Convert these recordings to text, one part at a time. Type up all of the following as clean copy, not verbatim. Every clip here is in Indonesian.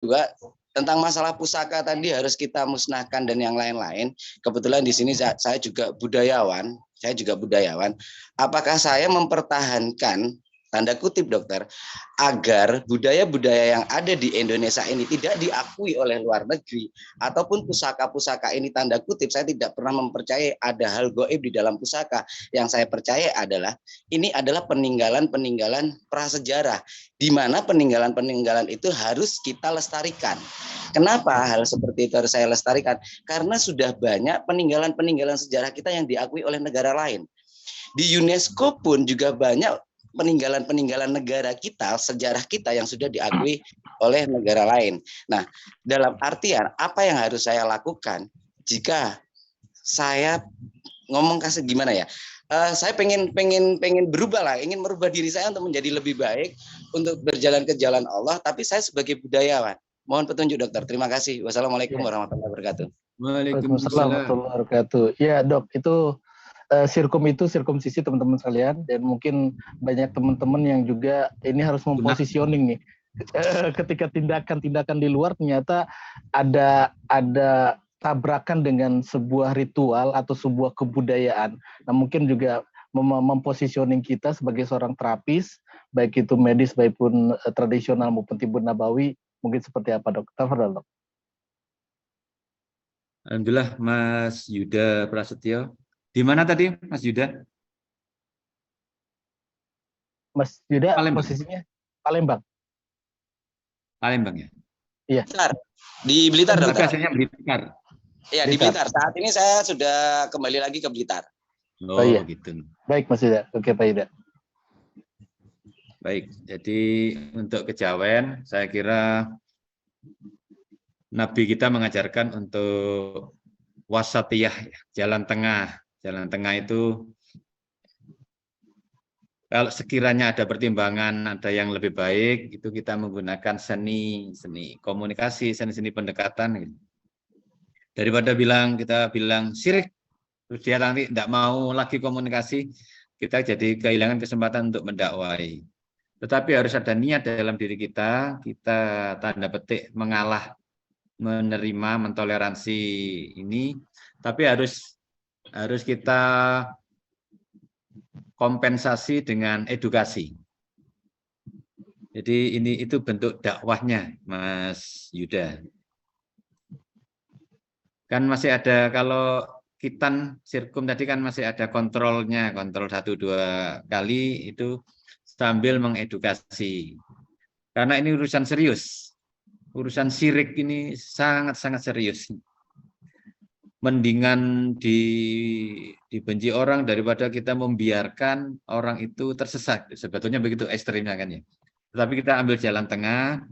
juga tentang masalah pusaka tadi harus kita musnahkan dan yang lain-lain. Kebetulan di sini saya juga budayawan, Apakah saya mempertahankan tanda kutip dokter agar budaya-budaya yang ada di Indonesia ini tidak diakui oleh luar negeri ataupun pusaka-pusaka ini tanda kutip saya tidak pernah mempercayai ada hal goib di dalam pusaka. Yang saya percaya adalah ini adalah peninggalan-peninggalan prasejarah di mana peninggalan-peninggalan itu harus kita lestarikan. Kenapa hal seperti itu harus saya lestarikan? Karena sudah banyak peninggalan-peninggalan sejarah kita yang diakui oleh negara lain. Di UNESCO pun juga banyak peninggalan-peninggalan negara kita, sejarah kita yang sudah diakui oleh negara lain. Nah, dalam artian apa yang harus saya lakukan jika saya ngomong kasih gimana ya? Saya pengen berubah lah, ingin merubah diri saya untuk menjadi lebih baik, untuk berjalan ke jalan Allah, tapi saya sebagai budayawan. Mohon petunjuk dokter. Terima kasih. Wassalamualaikum warahmatullahi wabarakatuh. Waalaikumsalam warahmatullahi wabarakatuh. Ya dok, itu sirkumsisi teman-teman sekalian, dan mungkin banyak teman-teman yang juga ini harus mempositioning nih. Ketika tindakan-tindakan di luar ternyata ada tabrakan dengan sebuah ritual atau sebuah kebudayaan. Nah mungkin juga mempositioning kita sebagai seorang terapis, baik itu medis maupun tradisional maupun tibbun nabawi, mungkin seperti apa dok? Tafadhol dok. Alhamdulillah Mas Yuda Prasetyo. Di mana tadi Mas Yuda? Mas Yuda Palembang. Posisinya Palembang. Palembang ya? Iya. Di Blitar dokter. Lokasinya Blitar. Iya di Blitar. Saat ini saya sudah kembali lagi ke Blitar. Oh iya. Gitu. Baik Mas Yuda. Oke Pak Yuda. Baik, jadi untuk kejawen saya kira Nabi kita mengajarkan untuk wasatiyah, jalan tengah. Jalan tengah itu kalau sekiranya ada pertimbangan, ada yang lebih baik, itu kita menggunakan seni komunikasi, seni pendekatan. Daripada kita bilang syirik, terus dia nanti tidak mau lagi komunikasi, kita jadi kehilangan kesempatan untuk mendakwai. Tetapi harus ada niat dalam diri kita tanda petik mengalah, menerima, mentoleransi ini, tapi harus kita kompensasi dengan edukasi. Jadi itu bentuk dakwahnya, Mas Yuda. Kan masih ada, kalau Kitan Sirkum tadi kan masih ada kontrolnya, kontrol 1-2 kali itu sambil mengedukasi. Karena ini urusan serius. Urusan syirik ini sangat-sangat serius. Mendingan dibenci orang daripada kita membiarkan orang itu tersesat. Sebetulnya begitu ekstrimnya kan ya. Tetapi kita ambil jalan tengah,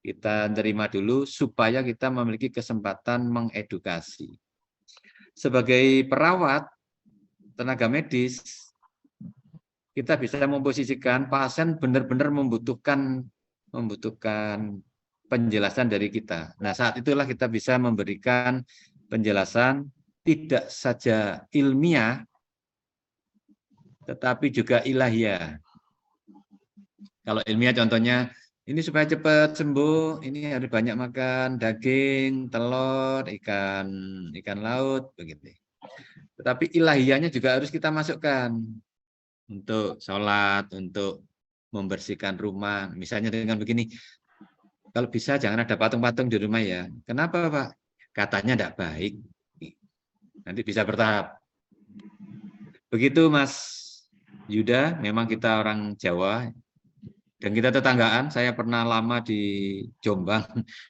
kita terima dulu supaya kita memiliki kesempatan mengedukasi. Sebagai perawat, tenaga medis, kita bisa memposisikan pasien benar-benar membutuhkan penjelasan dari kita. Nah, saat itulah kita bisa memberikan penjelasan tidak saja ilmiah, tetapi juga ilahiyah. Kalau ilmiah contohnya, ini supaya cepat sembuh, ini harus banyak makan daging, telur, ikan laut, begitu. Tetapi ilahiyahnya juga harus kita masukkan untuk sholat, untuk membersihkan rumah. Misalnya dengan begini, kalau bisa jangan ada patung-patung di rumah ya. Kenapa Pak? Katanya tidak baik. Nanti bisa bertahap. Begitu Mas Yuda, memang kita orang Jawa dan kita tetanggaan. Saya pernah lama di Jombang,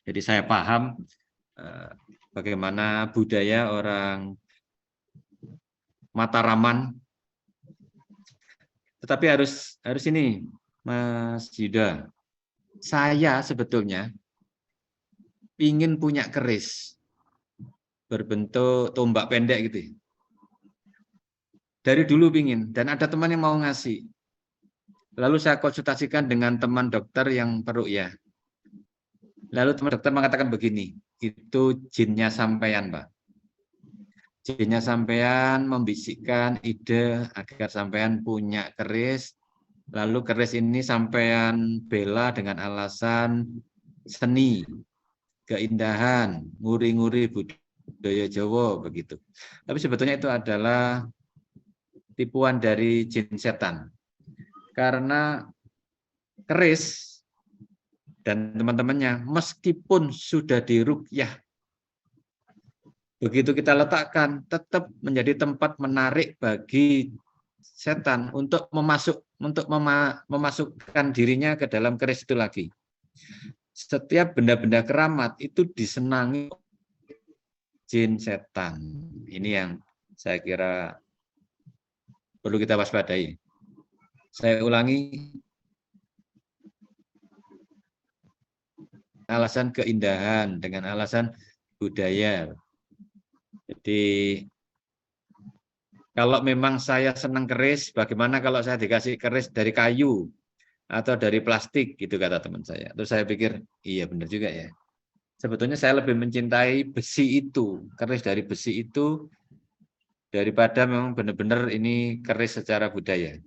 jadi saya paham bagaimana budaya orang Mataraman. Tetapi harus ini, Mas Yuda. Saya sebetulnya ingin punya keris berbentuk tombak pendek gitu. Dari dulu pingin, dan ada teman yang mau ngasih. Lalu saya konsultasikan dengan teman dokter yang peruqyah. Lalu teman dokter mengatakan begini, itu jinnya sampean, Pak. Jinnya sampean membisikkan ide agar sampean punya keris, lalu keris ini sampean bela dengan alasan seni. keindahan, nguri-nguri budaya Jawa begitu. Tapi sebetulnya itu adalah tipuan dari jin setan. Karena keris dan teman-temannya meskipun sudah diruqyah, begitu kita letakkan tetap menjadi tempat menarik bagi setan untuk memasukkan dirinya ke dalam keris itu lagi. Setiap benda-benda keramat itu disenangi jin setan. Ini yang saya kira perlu kita waspadai. Saya ulangi, alasan keindahan dengan alasan budaya. Jadi kalau memang saya senang keris, bagaimana kalau saya dikasih keris dari kayu atau dari plastik, gitu kata teman saya. Terus saya pikir, iya benar juga ya. Sebetulnya saya lebih mencintai besi itu, keris dari besi itu, daripada memang benar-benar ini keris secara budaya.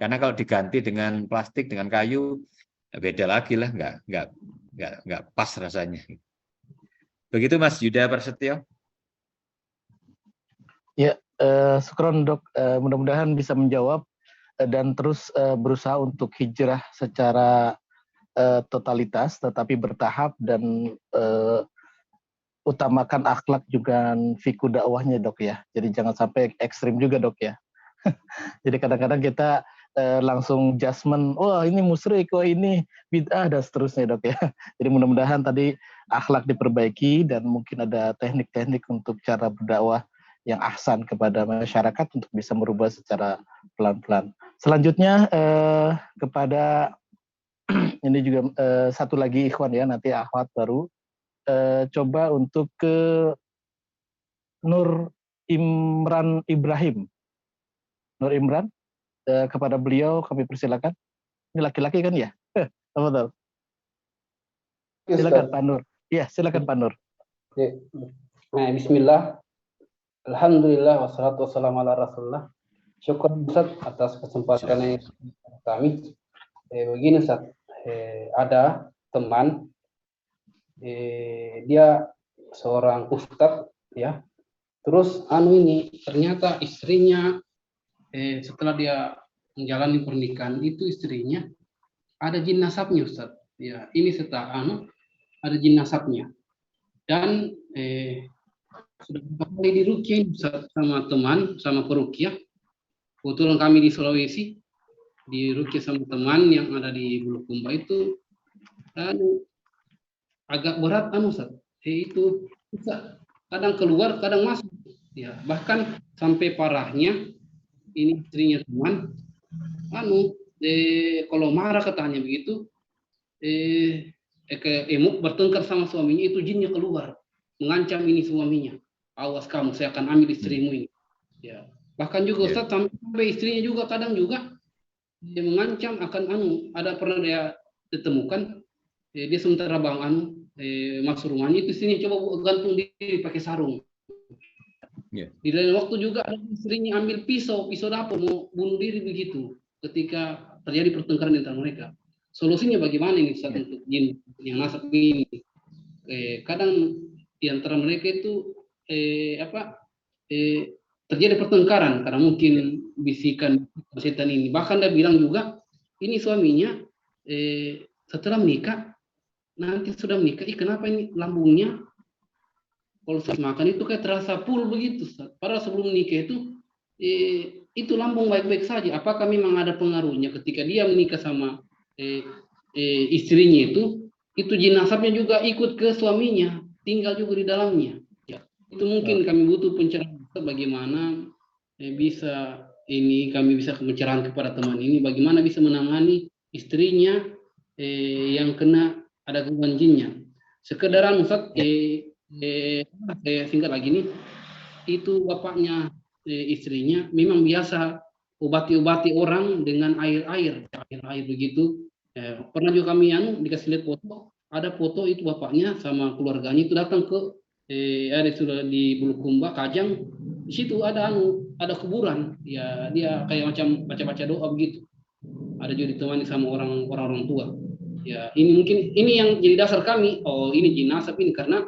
Karena kalau diganti dengan plastik, dengan kayu, beda lagi lah, nggak pas rasanya. Begitu Mas Yuda Prasetyo. Ya, syukron Dok. Mudah-mudahan bisa menjawab dan terus berusaha untuk hijrah secara totalitas, tetapi bertahap dan utamakan akhlak juga fikih dakwahnya Dok ya. Jadi jangan sampai ekstrim juga Dok ya. Jadi kadang-kadang kita langsung judgement, wah ini musyrik, wah ini bid'ah dan seterusnya Dok ya. Jadi mudah-mudahan tadi akhlak diperbaiki dan mungkin ada teknik-teknik untuk cara berdakwah yang ahsan kepada masyarakat untuk bisa merubah secara pelan-pelan. Selanjutnya kepada ini juga satu lagi ikhwan ya, nanti akhwat baru. Coba untuk ke Nur Imran Ibrahim. Nur Imran, kepada beliau kami persilakan. Ini laki-laki kan ya? Apa tahu? Silakan Pak Nur. Iya, silakan Pak Nur. Bismillah. Alhamdulillah wassalatu wassalamu ala Rasulullah. Syukur Ustaz atas kesempatan yang kami. Begini Ustaz, ada teman, dia seorang ustadz ya. Terus ini ternyata istrinya setelah dia menjalani pernikahan itu istrinya ada jin nasabnya Ustaz. Ya, ini ada jin nasabnya. Dan sudah beberapa kali diruqyah sama teman, sama peruqyah. Kebetulan kami di Sulawesi, diruqyah sama teman yang ada di Bulukumba itu, agak berat Ustaz. Itu bisa kadang keluar, kadang masuk. Ya, bahkan sampai parahnya ini istrinya teman, kalau marah katanya begitu, bertengkar sama suaminya, itu jinnya keluar, mengancam ini suaminya. Awas kamu, saya akan ambil istrimu ini. Ya. Bahkan juga Ustaz, sampai istrinya juga kadang juga dia mengancam akan ada pernah dia ditemukan, dia sementara masuk rumahnya, itu istrinya coba gantung diri pakai sarung. Yeah. Di lain waktu juga ada istrinya ambil pisau dapur mau bunuh diri begitu ketika terjadi pertengkaran di antara mereka. Solusinya bagaimana ini Ustaz untuk jin yang nasab ini? Kadang di antara mereka itu terjadi pertengkaran karena mungkin bisikan setan ini. Bahkan dia bilang juga ini suaminya setelah menikah, nanti sudah menikah, kenapa ini lambungnya kalau saya makan itu kayak terasa full begitu. Padahal sebelum menikah itu lambung baik-baik saja. Apakah memang ada pengaruhnya ketika dia menikah sama istrinya itu jin nasabnya juga ikut ke suaminya, tinggal juga di dalamnya. Ya. Itu mungkin kami butuh pencerahan bagaimana kami bisa pencerahan kepada teman ini, bagaimana bisa menangani istrinya yang kena ada gangguan jinnya. Sekedaran Ustaz, saya singkat lagi nih, itu bapaknya istrinya memang biasa obati orang dengan air begitu. Pernah juga kami dikasih lihat foto, ada foto itu bapaknya sama keluarganya itu datang ke ada sudah di Bulukumba Kajang, di situ ada kuburan, ya dia kayak macam baca doa begitu. Ada juga ditemani sama orang tua. Ya, ini mungkin ini yang jadi dasar kami. Oh, ini jin nasab ini karena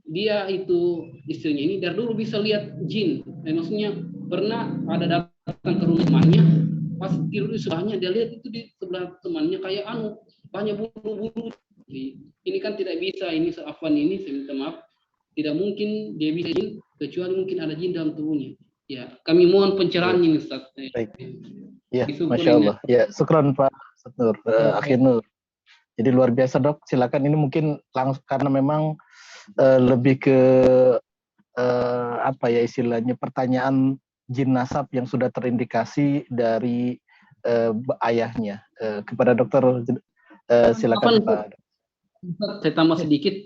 dia itu istrinya ini dari dulu bisa lihat jin. Maksudnya pernah ada datang ke rumahnya, pas tidur di sebelahnya dia lihat itu di sebelah temannya kayak banyak bulu-bulu. Ini kan tidak bisa, ini seafan ini saya minta maaf, tidak mungkin dia bisa jin kecuali mungkin ada jin dalam tubuhnya. Ya, kami mohon pencerahan ini Ustaz. Baik. Ya, Syukur Masya Allah. Ya, syukran Pak Nur, Akhir Nur. Jadi luar biasa dok, silakan ini mungkin langsung karena memang lebih ke apa ya istilahnya pertanyaan jin nasab yang sudah terindikasi dari ayahnya kepada dokter silakan Pak. Saya tambah sedikit,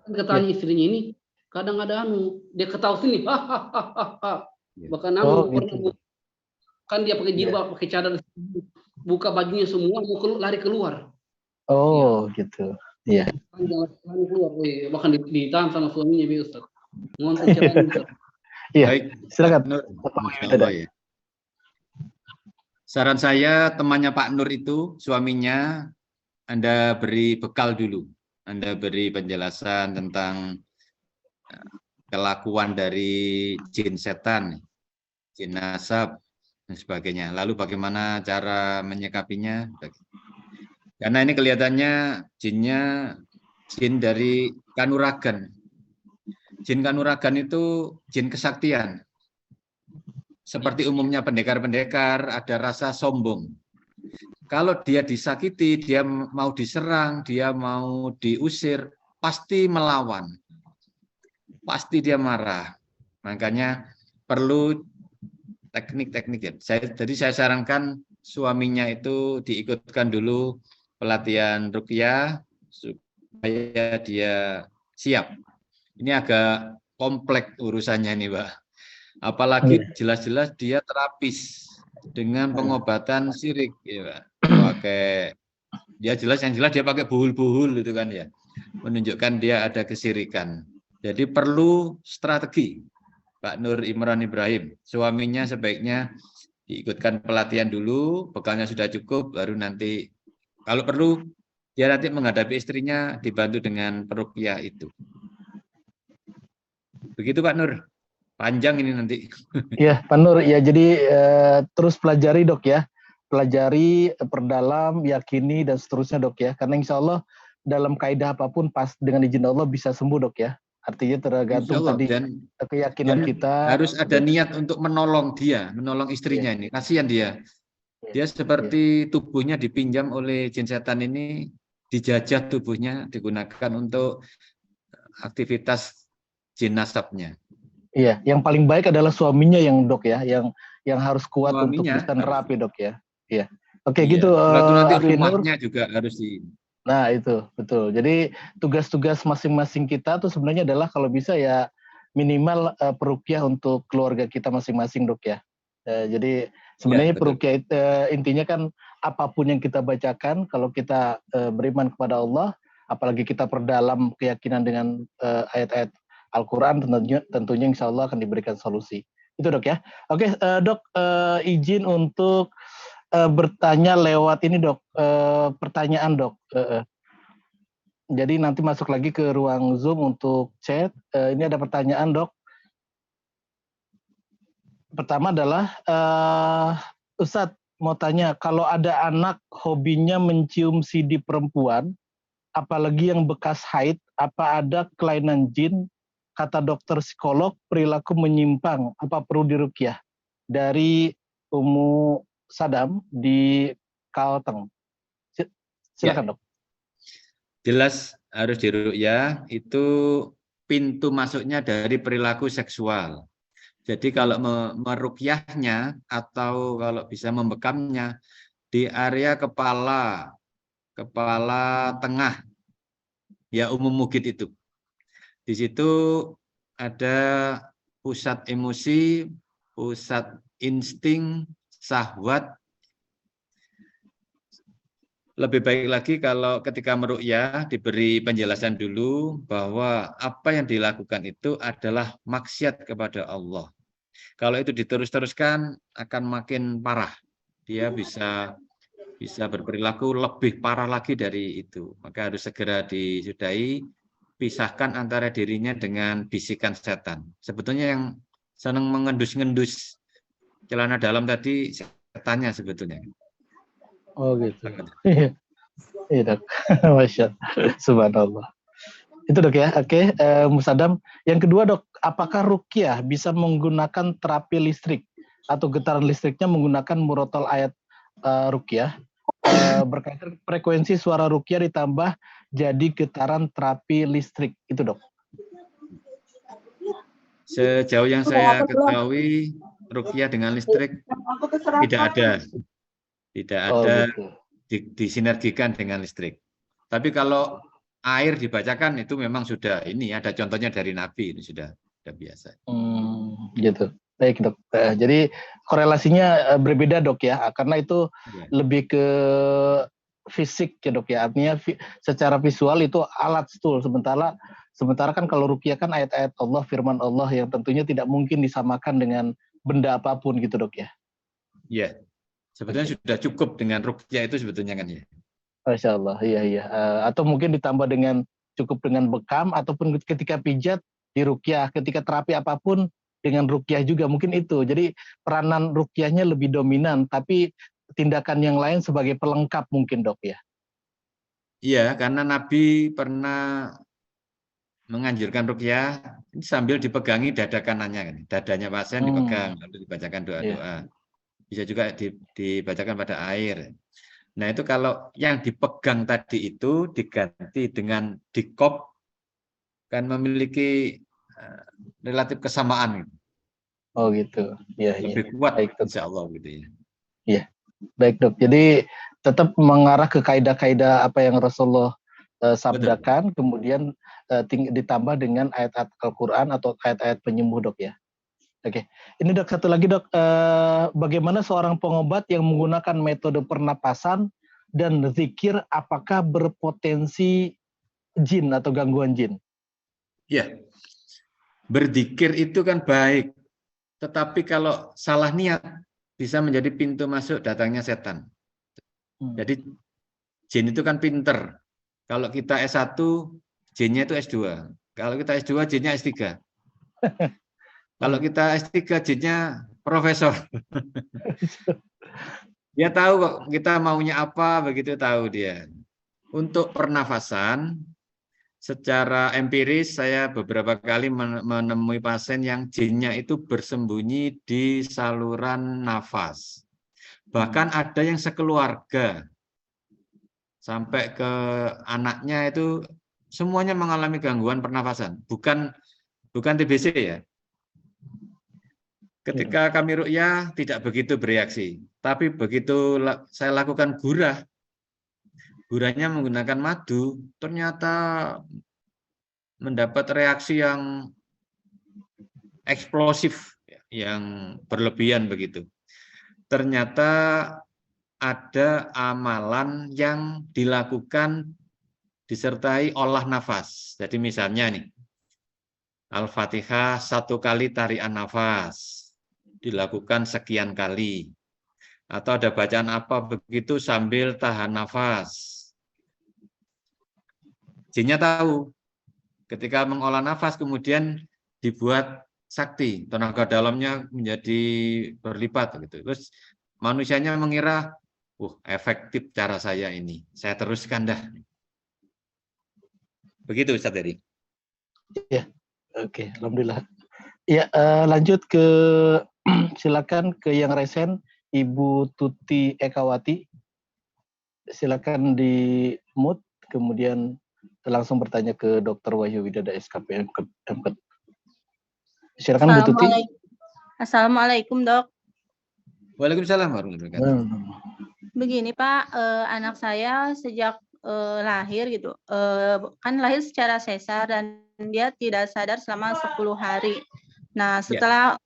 katanya istrinya ini kadang ada dia ketawa sini, bahkan gitu. Kan dia pakai jilbab, pakai cadar, buka bajunya semua, mau lari keluar. Oh gitu. Iya. Lari keluar, bahkan ditahan sama suaminya, Ustaz. Mohon pencerahan, Ustaz. Iya. Baik, silakan. Ya. Saran saya temannya Pak Nur itu, suaminya, Anda beri bekal dulu. Anda beri penjelasan tentang kelakuan dari jin setan, jin nasab, dan sebagainya. Lalu bagaimana cara menyikapinya? Karena ini kelihatannya jinnya jin dari Kanuragan. Jin Kanuragan itu jin kesaktian. Seperti umumnya pendekar-pendekar ada rasa sombong. Kalau dia disakiti, dia mau diserang, dia mau diusir, pasti melawan. Pasti dia marah. Makanya perlu teknik-teknik ya. Jadi saya sarankan suaminya itu diikutkan dulu pelatihan ruqyah supaya dia siap. Ini agak kompleks urusannya nih, Pak. Apalagi jelas-jelas dia terapis dengan pengobatan syirik, ya, Pak. Pakai dia yang jelas dia pakai buhul-buhul itu kan ya. Menunjukkan dia ada kesirikan. Jadi perlu strategi. Pak Nur Imran Ibrahim, suaminya sebaiknya diikutkan pelatihan dulu, bekalnya sudah cukup, baru nanti kalau perlu dia nanti menghadapi istrinya dibantu dengan peruqyah itu. Begitu Pak Nur, panjang ini nanti. Iya Pak Nur, ya jadi terus pelajari dok ya, pelajari, perdalam, yakini dan seterusnya dok ya, karena insya Allah dalam kaidah apapun pas dengan izin Allah bisa sembuh dok ya. Artinya tergantung tadi keyakinan kita. Harus ada niat untuk menolong dia, menolong istrinya ini. Kasihan dia. Dia seperti tubuhnya dipinjam oleh jin setan ini, dijajah tubuhnya, digunakan untuk aktivitas jin nasabnya. Iya, yang paling baik adalah suaminya yang dok ya, yang harus kuat suaminya, untuk bisa nerapi dok ya. Iya. Oke gitu. Nanti rumahnya juga harus di. Nah itu betul. Jadi tugas-tugas masing-masing kita tuh sebenarnya adalah kalau bisa ya minimal peruqyah untuk keluarga kita masing-masing dok ya. Jadi sebenarnya peruqyah intinya kan apapun yang kita bacakan kalau kita beriman kepada Allah, apalagi kita perdalam keyakinan dengan ayat-ayat Al-Quran, tentunya insya Allah akan diberikan solusi. Itu dok ya. Oke dok, izin untuk bertanya lewat ini dok, pertanyaan dok. Jadi nanti masuk lagi ke ruang Zoom untuk chat. Ini ada pertanyaan dok. Pertama adalah, Ustadz mau tanya, kalau ada anak hobinya mencium CD perempuan, apalagi yang bekas haid, apa ada kelainan jin? Kata dokter psikolog, perilaku menyimpang, apa perlu diruqyah? Dari Ummu Sadam di Kalteng. Silakan dok. Jelas harus diruqyah, itu pintu masuknya dari perilaku seksual. Jadi kalau meruqyahnya atau kalau bisa membekamnya di area kepala tengah, ya umum mugid itu. Di situ ada pusat emosi, pusat insting, syahwat. Lebih baik lagi kalau ketika meruqyah diberi penjelasan dulu bahwa apa yang dilakukan itu adalah maksiat kepada Allah. Kalau itu diterus-teruskan akan makin parah. Dia bisa bisa berperilaku lebih parah lagi dari itu. Maka harus segera disudahi, pisahkan antara dirinya dengan bisikan setan. Sebetulnya yang senang mengendus-ngendus celana dalam tadi setannya sebetulnya. Oh gitu. Iya dok, Masya Allah. Subhanallah. Itu dok ya, oke. Musadam. Yang kedua dok, apakah ruqyah bisa menggunakan terapi listrik atau getaran listriknya menggunakan murotal ayat ruqyah? Berkaitan frekuensi suara ruqyah ditambah jadi getaran terapi listrik, itu dok. Sejauh yang saya ketahui, ruqyah dengan listrik tidak ada Gitu. disinergikan dengan listrik. Tapi kalau air dibacakan itu memang sudah ini ada contohnya dari Nabi, itu sudah biasa. Gitu. Baik dok. Jadi korelasinya berbeda dok ya, karena itu lebih ke fisik ya dok ya. Artinya secara visual itu alat tool. Sementara kan kalau ruqyah kan ayat-ayat Allah, firman Allah yang tentunya tidak mungkin disamakan dengan benda apapun gitu dok ya. Iya. Sebetulnya sudah cukup dengan ruqyah itu sebetulnya kan ya. Masya Allah, iya. Atau mungkin ditambah dengan cukup dengan bekam ataupun ketika pijat di ruqyah, ketika terapi apapun dengan ruqyah juga mungkin itu. Jadi peranan ruqyahnya lebih dominan, tapi tindakan yang lain sebagai pelengkap mungkin dok ya. Iya, karena Nabi pernah menganjurkan ruqyah sambil dipegangi dada kanannya kan. Dadanya pasien dipegang lalu dibacakan doa-doa. Bisa juga dibacakan pada air. Nah, itu kalau yang dipegang tadi itu diganti dengan dikop kan memiliki relatif kesamaan. Oh gitu. Ya, lebih kuat baik, insya Allah gitu ya. Iya. Baik dok. Jadi tetap mengarah ke kaidah-kaidah apa yang Rasulullah sabdakan, kemudian ditambah dengan ayat-ayat Al-Quran atau ayat-ayat penyembuh dok ya. Oke, ini dok satu lagi dok, bagaimana seorang pengobat yang menggunakan metode pernapasan dan zikir apakah berpotensi jin atau gangguan jin? Ya, berzikir itu kan baik, tetapi kalau salah niat bisa menjadi pintu masuk datangnya setan. Jadi jin itu kan pinter. Kalau kita S1, jinnya itu S2. Kalau kita S2, jinnya S3. Kalau kita S3, jinnya profesor. Dia tahu kok kita maunya apa, begitu tahu dia. Untuk pernafasan, secara empiris saya beberapa kali menemui pasien yang jinnya itu bersembunyi di saluran nafas. Bahkan ada yang sekeluarga, sampai ke anaknya itu semuanya mengalami gangguan pernafasan. Bukan TBC ya. Ketika kami ruqyah tidak begitu bereaksi, tapi begitu saya lakukan gurahnya menggunakan madu, ternyata mendapat reaksi yang eksplosif, yang berlebihan begitu. Ternyata ada amalan yang dilakukan disertai olah nafas. Jadi misalnya nih, Al-Fatihah 1 kali tarian nafas. Dilakukan sekian kali, atau ada bacaan apa begitu sambil tahan nafas. Jinnya tahu ketika mengolah nafas kemudian dibuat sakti, tenaga dalamnya menjadi berlipat gitu. Terus manusianya mengira, efektif cara saya ini, saya teruskan dah. Begitu Ustaz Heri. Ya, oke, alhamdulillah. Ya, lanjut ke silakan ke yang resen, Ibu Tuti Ekawati. Silakan di mute, kemudian langsung bertanya ke Dr. Wahyu Widada SKP MKed. Silakan Bu Tuti. Assalamualaikum dok. Waalaikumsalam warahmatullahi wabarakatuh. Begini Pak, anak saya sejak lahir gitu, kan lahir secara sesar dan dia tidak sadar selama 10 hari. Nah, setelah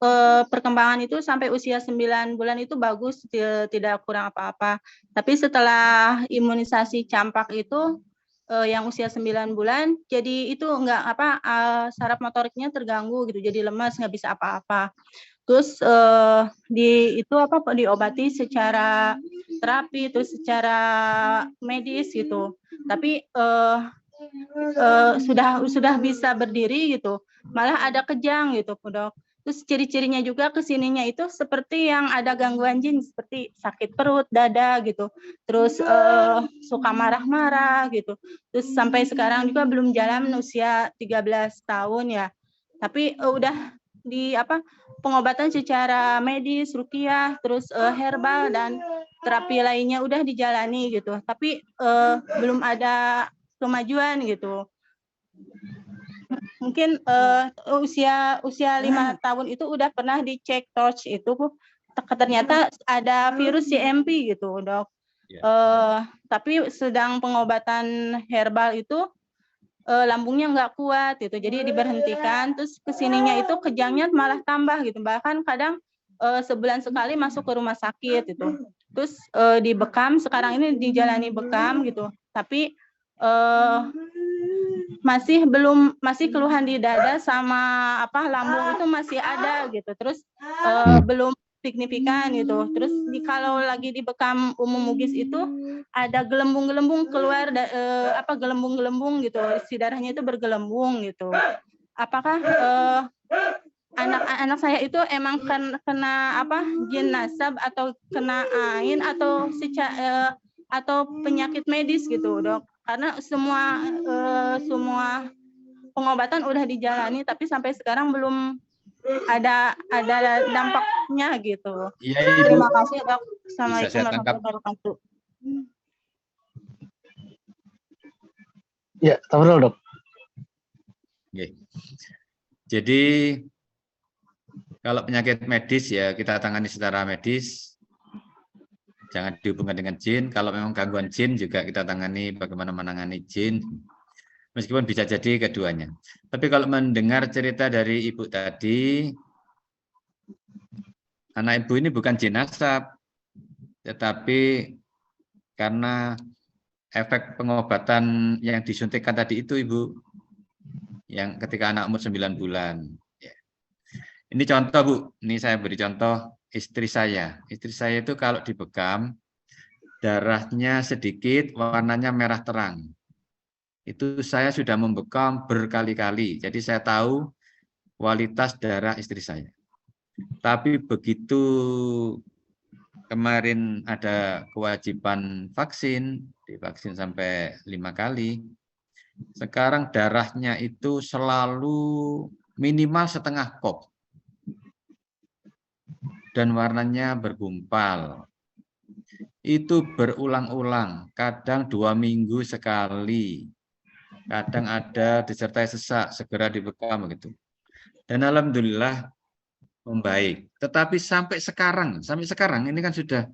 perkembangan itu sampai usia 9 bulan itu bagus, tidak kurang apa-apa. Tapi setelah imunisasi campak itu yang usia 9 bulan, jadi itu saraf motoriknya terganggu gitu, jadi lemas, nggak bisa apa-apa. terus diobati secara terapi, terus secara medis gitu. Tapi sudah bisa berdiri gitu, malah ada kejang gitu, Dok. Terus ciri-cirinya juga kesininya itu seperti yang ada gangguan jin, seperti sakit perut, dada gitu. Terus suka marah-marah gitu. Terus sampai sekarang juga belum jalan, usia 13 tahun ya. Tapi udah pengobatan secara medis, ruqyah, terus herbal dan terapi lainnya udah dijalani gitu. Tapi belum ada kemajuan gitu. Mungkin usia 5 tahun itu udah pernah dicek torch itu, ternyata ada virus CMP gitu, Dok. Tapi sedang pengobatan herbal itu lambungnya nggak kuat gitu, jadi diberhentikan. Terus kesininya itu kejangnya malah tambah gitu, bahkan kadang sebulan sekali masuk ke rumah sakit gitu. Terus dibekam, sekarang ini dijalani bekam gitu, tapi masih keluhan di dada sama lambung itu masih ada gitu. Terus belum signifikan gitu. Terus kalau lagi dibekam umum Mugis itu ada gelembung-gelembung keluar, gelembung-gelembung gitu. Si darahnya itu bergelembung gitu. Apakah anak saya itu emang kena jin nasab atau kena ain atau atau penyakit medis gitu, Dok? Karena semua pengobatan udah dijalani, tapi sampai sekarang belum ada dampaknya gitu. Iya, Ibu. Terima kasih, Dok. Bisa Assalamualaikum saya tangkap? warahmatullahi wabarakatuh. Ya, tafadhol, Dok. Oke. Jadi kalau penyakit medis ya kita tangani secara medis, jangan dihubungkan dengan jin. Kalau memang gangguan jin juga kita tangani bagaimana menangani jin, meskipun bisa jadi keduanya. Tapi kalau mendengar cerita dari Ibu tadi, anak Ibu ini bukan jin nasab, tetapi karena efek pengobatan yang disuntikkan tadi itu, Ibu, yang ketika anak umur 9 bulan. Ini contoh, Bu. Ini saya beri contoh istri saya. Istri saya itu kalau dibekam, darahnya sedikit, warnanya merah terang. Itu saya sudah membekam berkali-kali. Jadi saya tahu kualitas darah istri saya. Tapi begitu kemarin ada kewajiban vaksin, divaksin sampai 5 kali, sekarang darahnya itu selalu minimal setengah kop. Dan warnanya bergumpal. Itu berulang-ulang, kadang 2 minggu sekali. Kadang ada disertai sesak, segera dibekam begitu. Dan alhamdulillah membaik. Tetapi sampai sekarang ini kan sudah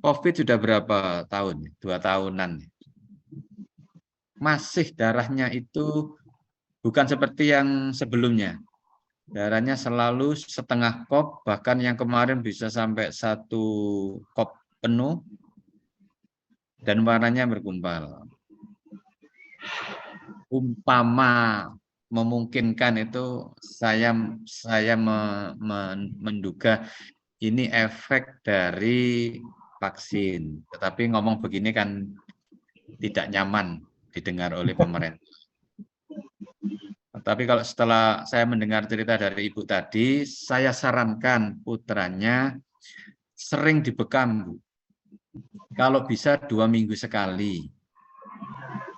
COVID sudah berapa tahun? 2 tahunan. Masih darahnya itu bukan seperti yang sebelumnya. Darahnya selalu setengah kop, bahkan yang kemarin bisa sampai 1 kop penuh, dan warnanya bergumpal. Umpama memungkinkan itu, saya menduga ini efek dari vaksin. Tetapi ngomong begini kan tidak nyaman didengar oleh pemerintah. Tapi kalau setelah saya mendengar cerita dari Ibu tadi, saya sarankan putranya sering dibekam, Bu. Kalau bisa 2 minggu sekali.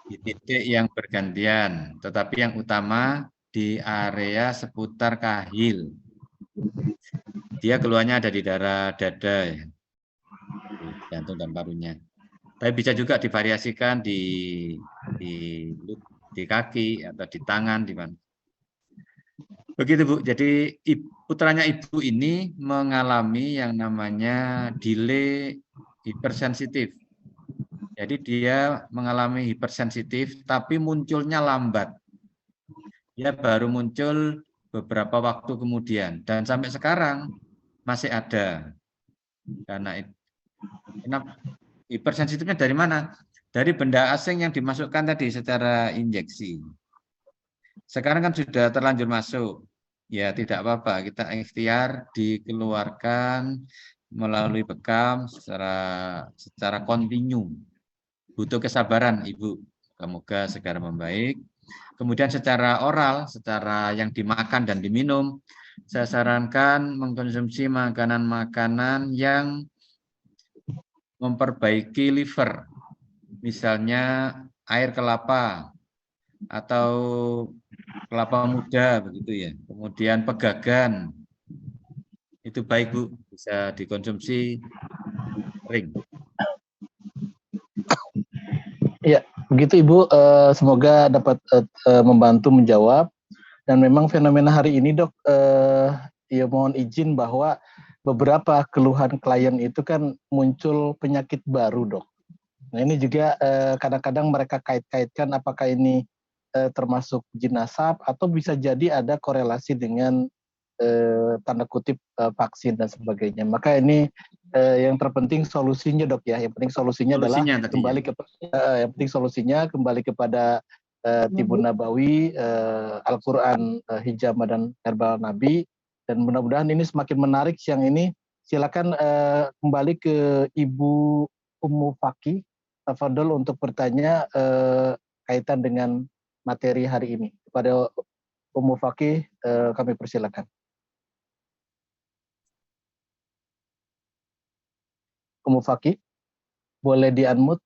Di titik yang bergantian. Tetapi yang utama di area seputar kahil. Dia keluarnya ada di daerah dada, ya. Jantung dan parunya. Tapi bisa juga divariasikan di kaki atau di tangan, di mana. Begitu, Bu. Jadi putranya Ibu ini mengalami yang namanya delay hipersensitif. Jadi dia mengalami hipersensitif, tapi munculnya lambat. Dia baru muncul beberapa waktu kemudian, dan sampai sekarang masih ada. Karena hipersensitifnya dari mana? Dari benda asing yang dimasukkan tadi secara injeksi. Sekarang kan sudah terlanjur masuk. ya tidak apa-apa, kita ikhtiar dikeluarkan melalui bekam secara kontinu. Butuh kesabaran Ibu, semoga segera membaik. Kemudian secara oral, secara yang dimakan dan diminum, saya sarankan mengkonsumsi makanan-makanan yang memperbaiki liver, misalnya air kelapa atau kelapa muda begitu ya. Kemudian pegagan, itu baik Bu, bisa dikonsumsi sering. Ya, begitu Ibu. Semoga dapat membantu menjawab. Dan memang fenomena hari ini Dok, ya mohon izin bahwa beberapa keluhan klien itu kan muncul penyakit baru Dok. Nah ini juga kadang-kadang mereka kait-kaitkan apakah ini termasuk jinasab atau bisa jadi ada korelasi dengan tanda kutip vaksin dan sebagainya. Maka ini yang terpenting solusinya Dok ya. Yang penting solusinya adalah kembali ke yang penting solusinya kembali kepada Tibun Nabawi, Al-Quran, Hijama dan Herbal Nabi, dan mudah-mudahan ini semakin menarik siang ini. Silakan kembali ke Ibu Ummu Fakih Tafadhol untuk bertanya kaitan dengan materi hari ini. Kepada Ummu Fakih kami persilakan. Ummu Fakih, boleh di-unmute.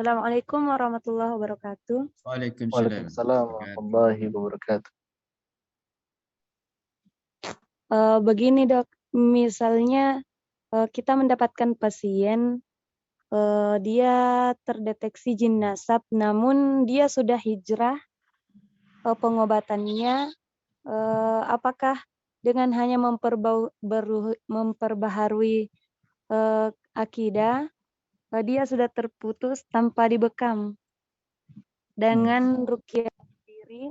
Assalamualaikum warahmatullahi wabarakatuh. Waalaikumsalam warahmatullahi wabarakatuh. Begini Dok, misalnya kita mendapatkan pasien, dia terdeteksi jin nasab, namun dia sudah hijrah pengobatannya, apakah dengan hanya memperbaharui akidah, dia sudah terputus tanpa dibekam? Dengan ruqyah diri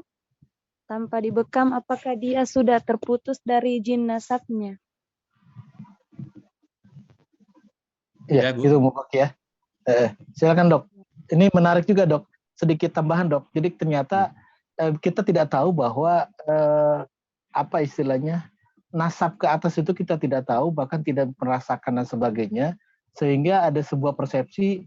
tanpa dibekam, apakah dia sudah terputus dari jin nasabnya? Ya, itu Mufak ya. Silakan Dok. Ini menarik juga Dok. Sedikit tambahan Dok. Jadi ternyata kita tidak tahu bahwa apa istilahnya nasab ke atas itu kita tidak tahu, bahkan tidak merasakan dan sebagainya, sehingga ada sebuah persepsi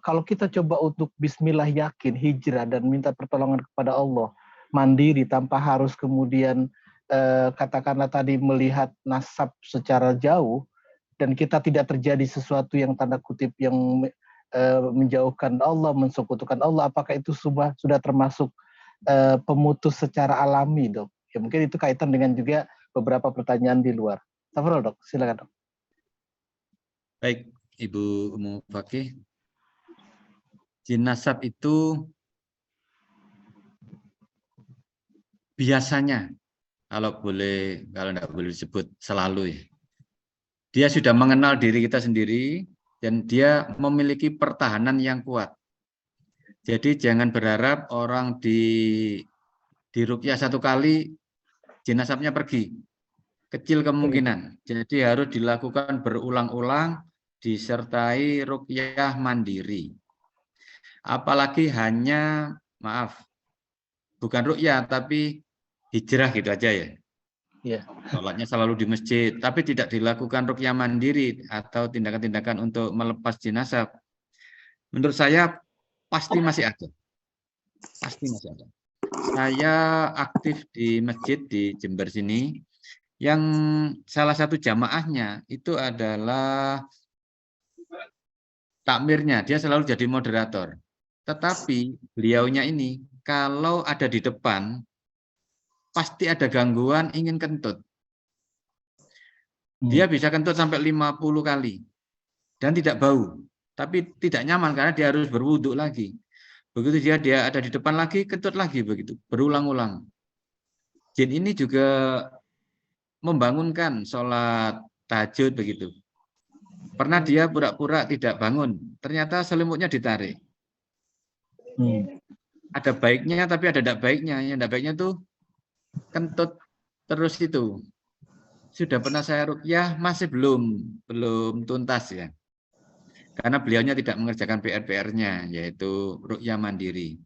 kalau kita coba untuk Bismillah yakin hijrah dan minta pertolongan kepada Allah mandiri tanpa harus kemudian katakanlah tadi melihat nasab secara jauh, dan kita tidak terjadi sesuatu yang tanda kutip yang menjauhkan Allah, mensekutukan Allah, apakah itu sudah termasuk pemutus secara alami Dok? Ya mungkin itu kaitan dengan juga beberapa pertanyaan di luar. Tafadhol Dok, silakan Dok. Baik, Ibu Ummu Fakih. Jin nasab itu biasanya, kalau tidak boleh disebut selalu ya, dia sudah mengenal diri kita sendiri dan dia memiliki pertahanan yang kuat. Jadi jangan berharap orang di ruqyah satu kali jin nasabnya pergi. Kecil kemungkinan. Jadi harus dilakukan berulang-ulang disertai ruqyah mandiri. Apalagi hanya, maaf, bukan ruqyah tapi hijrah gitu aja ya. Yeah. Sholatnya selalu di masjid, tapi tidak dilakukan ruqyah mandiri atau tindakan-tindakan untuk melepas jin nasab. Menurut saya pasti masih ada. Pasti masih ada. Saya aktif di masjid di Jember sini, yang salah satu jamaahnya itu adalah takmirnya, dia selalu jadi moderator. Tetapi beliaunya ini kalau ada di depan pasti ada gangguan ingin kentut. Dia bisa kentut sampai 50 kali dan tidak bau, tapi tidak nyaman karena dia harus berwudhu lagi. Begitu dia ada di depan lagi, kentut lagi, begitu berulang-ulang. Jin ini juga membangunkan sholat tahajud begitu. Pernah dia pura-pura tidak bangun, ternyata selimutnya ditarik. Ada baiknya tapi ada tidak baiknya. Yang tidak baiknya tuh kentut terus itu. Sudah pernah saya ruqyah, masih belum tuntas ya. Karena beliaunya tidak mengerjakan PR-PR-nya, yaitu ruqyah mandiri.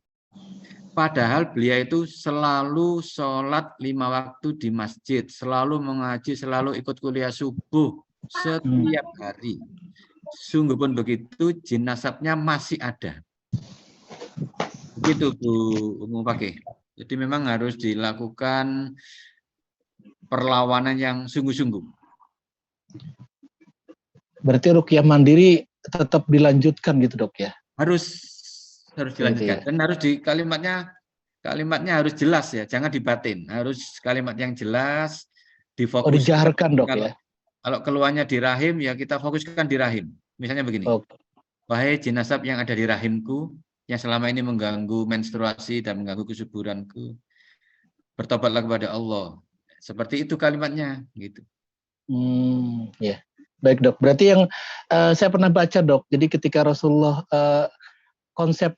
Padahal beliau itu selalu sholat 5 waktu di masjid, selalu mengaji, selalu ikut kuliah subuh setiap hari. Sungguh pun begitu, jin nasabnya masih ada. Begitu Bu Umu Fakih. Jadi memang harus dilakukan perlawanan yang sungguh-sungguh. Berarti ruqyah mandiri tetap dilanjutkan gitu dok ya? Harus dilanjutkan, dan harus di kalimatnya harus jelas ya, jangan dibatin, harus kalimat yang jelas, difokuskan. Dijaharkan dok ya? Kalau keluarnya di rahim, ya kita fokuskan di rahim. Misalnya begini, wahai jin nasab yang ada di rahimku, yang selama ini mengganggu menstruasi dan mengganggu kesuburanku, bertobatlah kepada Allah. Seperti itu kalimatnya, gitu. Ya, baik dok. Berarti yang saya pernah baca dok, jadi ketika Rasulullah konsep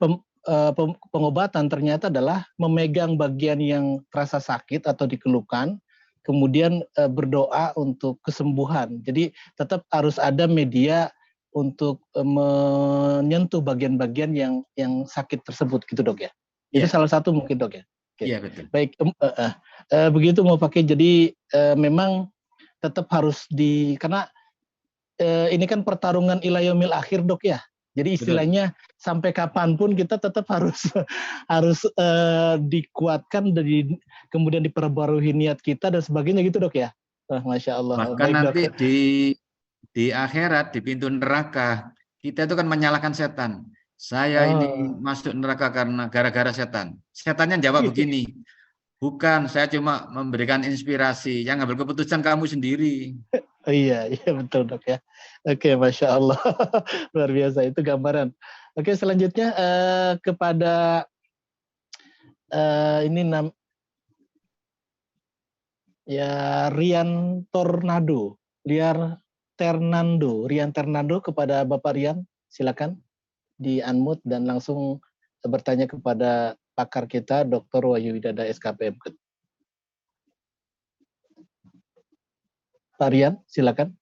pengobatan ternyata adalah memegang bagian yang terasa sakit atau dikeluhkan, kemudian berdoa untuk kesembuhan. Jadi tetap harus ada media untuk menyentuh bagian-bagian yang sakit tersebut gitu dok ya. Itu salah satu mungkin dok ya. Iya betul. Baik, begitu mau pakai. Jadi memang tetap harus karena ini kan pertarungan ila yaumil akhir dok ya. Jadi istilahnya sampai kapanpun kita tetap harus dikuatkan, kemudian diperbarui niat kita dan sebagainya gitu dok ya. Masya Allah. Bahkan nanti di akhirat, di pintu neraka, kita itu kan menyalahkan setan. Saya ini masuk neraka karena gara-gara setan. Setannya jawab begini, bukan, saya cuma memberikan inspirasi, yang ngambil keputusan kamu sendiri. Iya betul dok ya. Oke, Masya Allah. Luar biasa, itu gambaran. Oke, selanjutnya kepada ini Rian Ternando, kepada Bapak Rian, silakan di unmute dan langsung bertanya kepada pakar kita, Dr. Wahyu Widada SKPM. Pak Rian, silakan.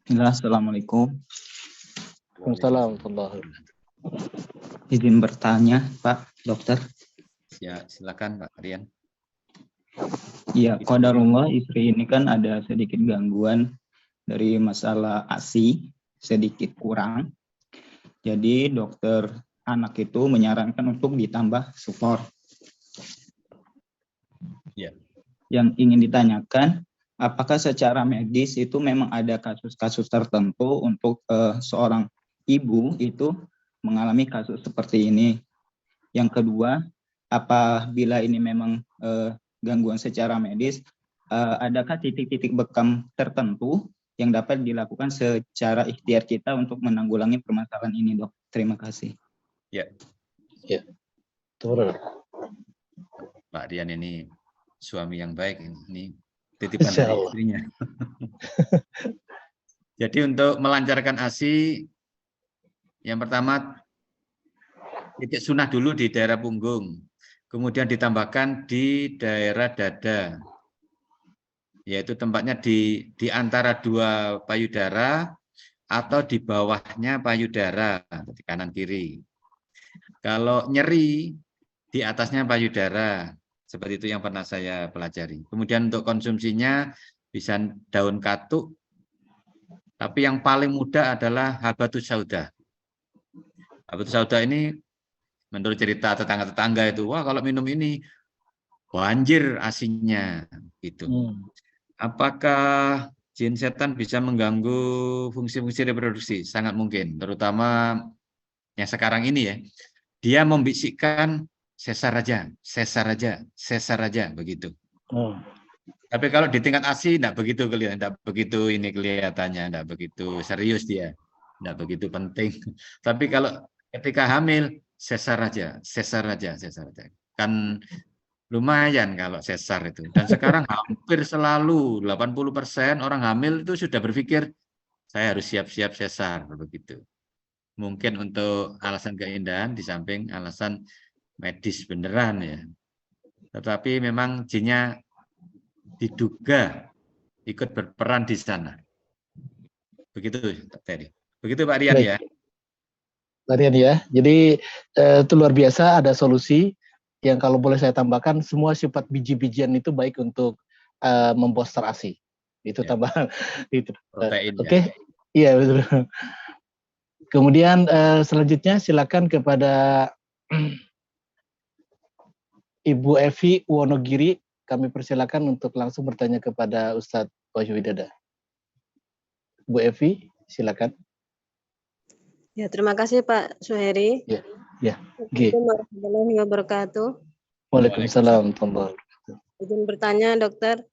Assalamualaikum. Waalaikumsalam. Izin bertanya, Pak Dokter. Ya, silakan Pak Rian. Ya, qadarullah, istri ini kan ada sedikit gangguan dari masalah ASI, sedikit kurang. Jadi dokter anak itu menyarankan untuk ditambah support. Ya. Yang ingin ditanyakan, apakah secara medis itu memang ada kasus-kasus tertentu untuk seorang ibu itu mengalami kasus seperti ini? Yang kedua, apabila ini memang gangguan secara medis, adakah titik-titik bekam tertentu yang dapat dilakukan secara ikhtiar kita untuk menanggulangi permasalahan ini, dok? Terima kasih. Ya. Pak Rian ini suami yang baik, ini titipan dari istrinya. Jadi untuk melancarkan ASI, yang pertama titik sunah dulu di daerah punggung, kemudian ditambahkan di daerah dada, yaitu tempatnya di antara dua payudara atau di bawahnya payudara, di kanan kiri. Kalau nyeri di atasnya payudara, seperti itu yang pernah saya pelajari. Kemudian untuk konsumsinya bisa daun katuk, tapi yang paling mudah adalah habatus sauda. Habatus sauda ini menurut cerita tetangga-tetangga itu, wah kalau minum ini banjir asinya gitu. Apakah jin setan bisa mengganggu fungsi-fungsi reproduksi? Sangat mungkin, terutama yang sekarang ini ya. Dia membisikkan sesar aja, begitu. Tapi kalau di tingkat ASI tidak begitu kelihatan, tidak begitu ini kelihatannya, tidak begitu serius dia, tidak begitu penting. Tapi kalau ketika hamil, sesar aja. Kan lumayan kalau sesar itu. Dan sekarang hampir selalu 80% orang hamil itu sudah berpikir saya harus siap-siap sesar begitu. Mungkin untuk alasan keindahan di samping alasan medis beneran ya. Tetapi memang jinnya diduga ikut berperan di sana. Begitu tadi. Begitu Pak Rian ya. Larian ya. Jadi itu luar biasa, ada solusi yang kalau boleh saya tambahkan, semua sifat biji-bijian itu baik untuk memposter ASI. Itu Ya. tambahan. Itu. Protein Oke. ya. Iya betul. Kemudian selanjutnya silakan kepada Ibu Evi Wonogiri, kami persilakan untuk langsung bertanya kepada Ustadz Wahyu Widada. Bu Evi, silakan. Ya, terima kasih Pak Suheri. Ya, ya. Assalamualaikum warahmatullahi wabarakatuh. Waalaikumsalam. Izin bertanya, dokter.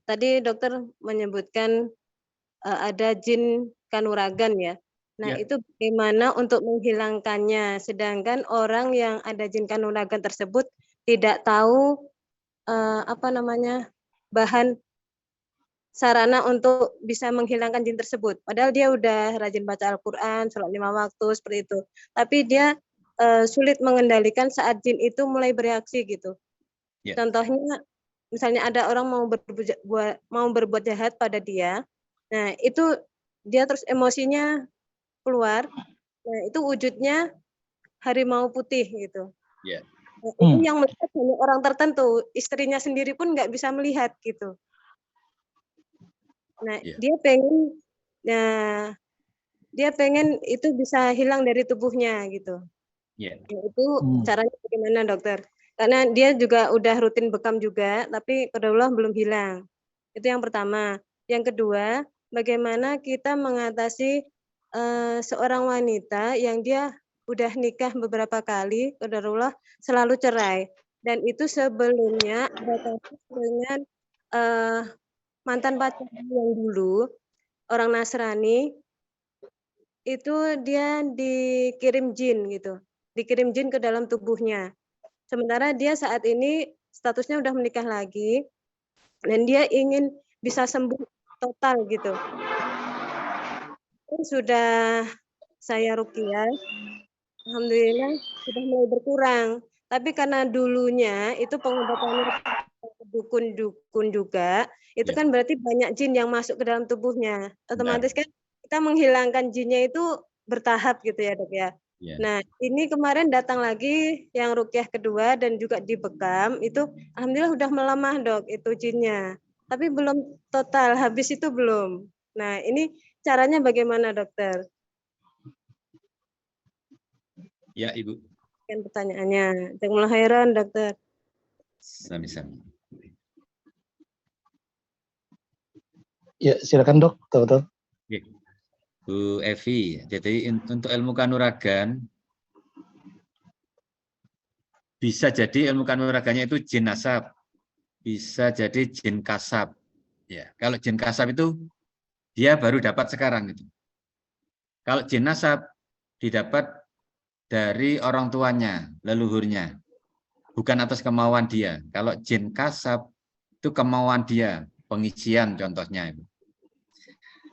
Tadi dokter menyebutkan ada jin kanuragan ya. Nah, Ya. itu bagaimana untuk menghilangkannya? Sedangkan orang yang ada jin kanuragan tersebut tidak tahu bahan sarana untuk bisa menghilangkan jin tersebut. Padahal dia udah rajin baca Al-Quran, sholat 5 waktu, seperti itu. Tapi dia sulit mengendalikan saat jin itu mulai bereaksi gitu. Ya. Contohnya, misalnya ada orang mau berbuat jahat pada dia, nah itu dia terus emosinya keluar, nah itu wujudnya harimau putih gitu. Ya. Nah, itu yang melihat hanya orang tertentu, istrinya sendiri pun nggak bisa melihat gitu. Nah, Ya. dia pengen itu bisa hilang dari tubuhnya gitu. Ya. Nah, itu caranya bagaimana dokter? Karena dia juga udah rutin bekam juga, tapi qadarullah belum hilang. Itu yang pertama. Yang kedua, bagaimana kita mengatasi seorang wanita yang dia udah nikah beberapa kali, qadarullah selalu cerai. Dan itu sebelumnya ada kasus dengan mantan pacar yang dulu, orang Nasrani, itu dia dikirim jin gitu. Dikirim jin ke dalam tubuhnya. Sementara dia saat ini statusnya udah menikah lagi, dan dia ingin bisa sembuh total gitu. Sudah saya ruqyah, alhamdulillah sudah mulai berkurang. Tapi karena dulunya itu pengobatannya dukun-dukun juga, itu kan berarti banyak jin yang masuk ke dalam tubuhnya. Otomatis kan kita menghilangkan jinnya itu bertahap gitu ya dok ya. Ya. Nah ini kemarin datang lagi yang ruqyah kedua dan juga dibekam, itu alhamdulillah udah melemah dok itu jinnya. Tapi belum total, habis itu belum. Nah ini caranya bagaimana dokter? Ya Ibu. Kan pertanyaannya. Jazakumullah khairan dokter. Sami-sami. Ya, silakan dok. Oke. Bu Evi, jadi untuk ilmu kanuragan bisa jadi ilmu kanuragannya itu jin nasab, bisa jadi jin kasab. Ya, kalau jin kasab itu dia baru dapat sekarang gitu. Kalau jin nasab didapat dari orang tuanya, leluhurnya, bukan atas kemauan dia. Kalau jin kasab itu kemauan dia, pengisian contohnya.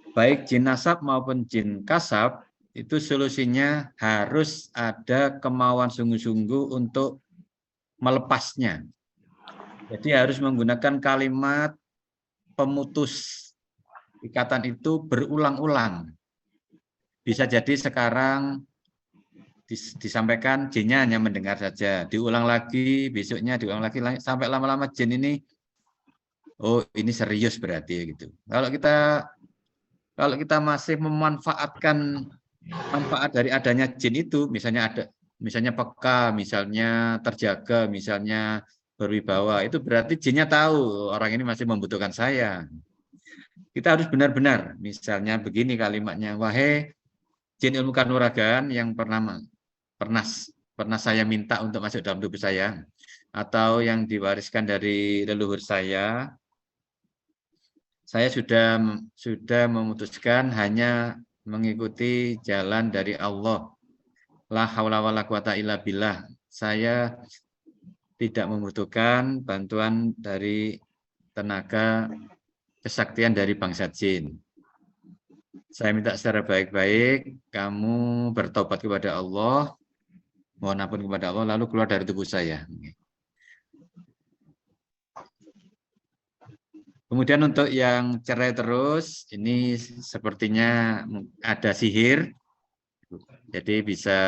Baik jin nasab maupun jin kasab, itu solusinya harus ada kemauan sungguh-sungguh untuk melepasnya. Jadi harus menggunakan kalimat pemutus ikatan itu berulang-ulang. Bisa jadi sekarang disampaikan jinnya hanya mendengar saja, diulang lagi, besoknya diulang lagi, sampai lama-lama jin ini, oh ini serius berarti gitu. Kalau kita masih memanfaatkan manfaat dari adanya jin itu, misalnya peka, misalnya terjaga, misalnya berwibawa, itu berarti jinnya tahu orang ini masih membutuhkan saya. Kita harus benar-benar, misalnya begini kalimatnya, wahai jin ilmu kanuragan yang pernah saya minta untuk masuk dalam tubuh saya, atau yang diwariskan dari leluhur saya sudah memutuskan hanya mengikuti jalan dari Allah. La haula wala quwata illa billah. Saya tidak membutuhkan bantuan dari tenaga kesaktian dari bangsa jin. Saya minta secara baik-baik kamu bertobat kepada Allah, mohon ampun kepada Allah, lalu keluar dari tubuh saya. Kemudian untuk yang cerai terus, ini sepertinya ada sihir Jadi bisa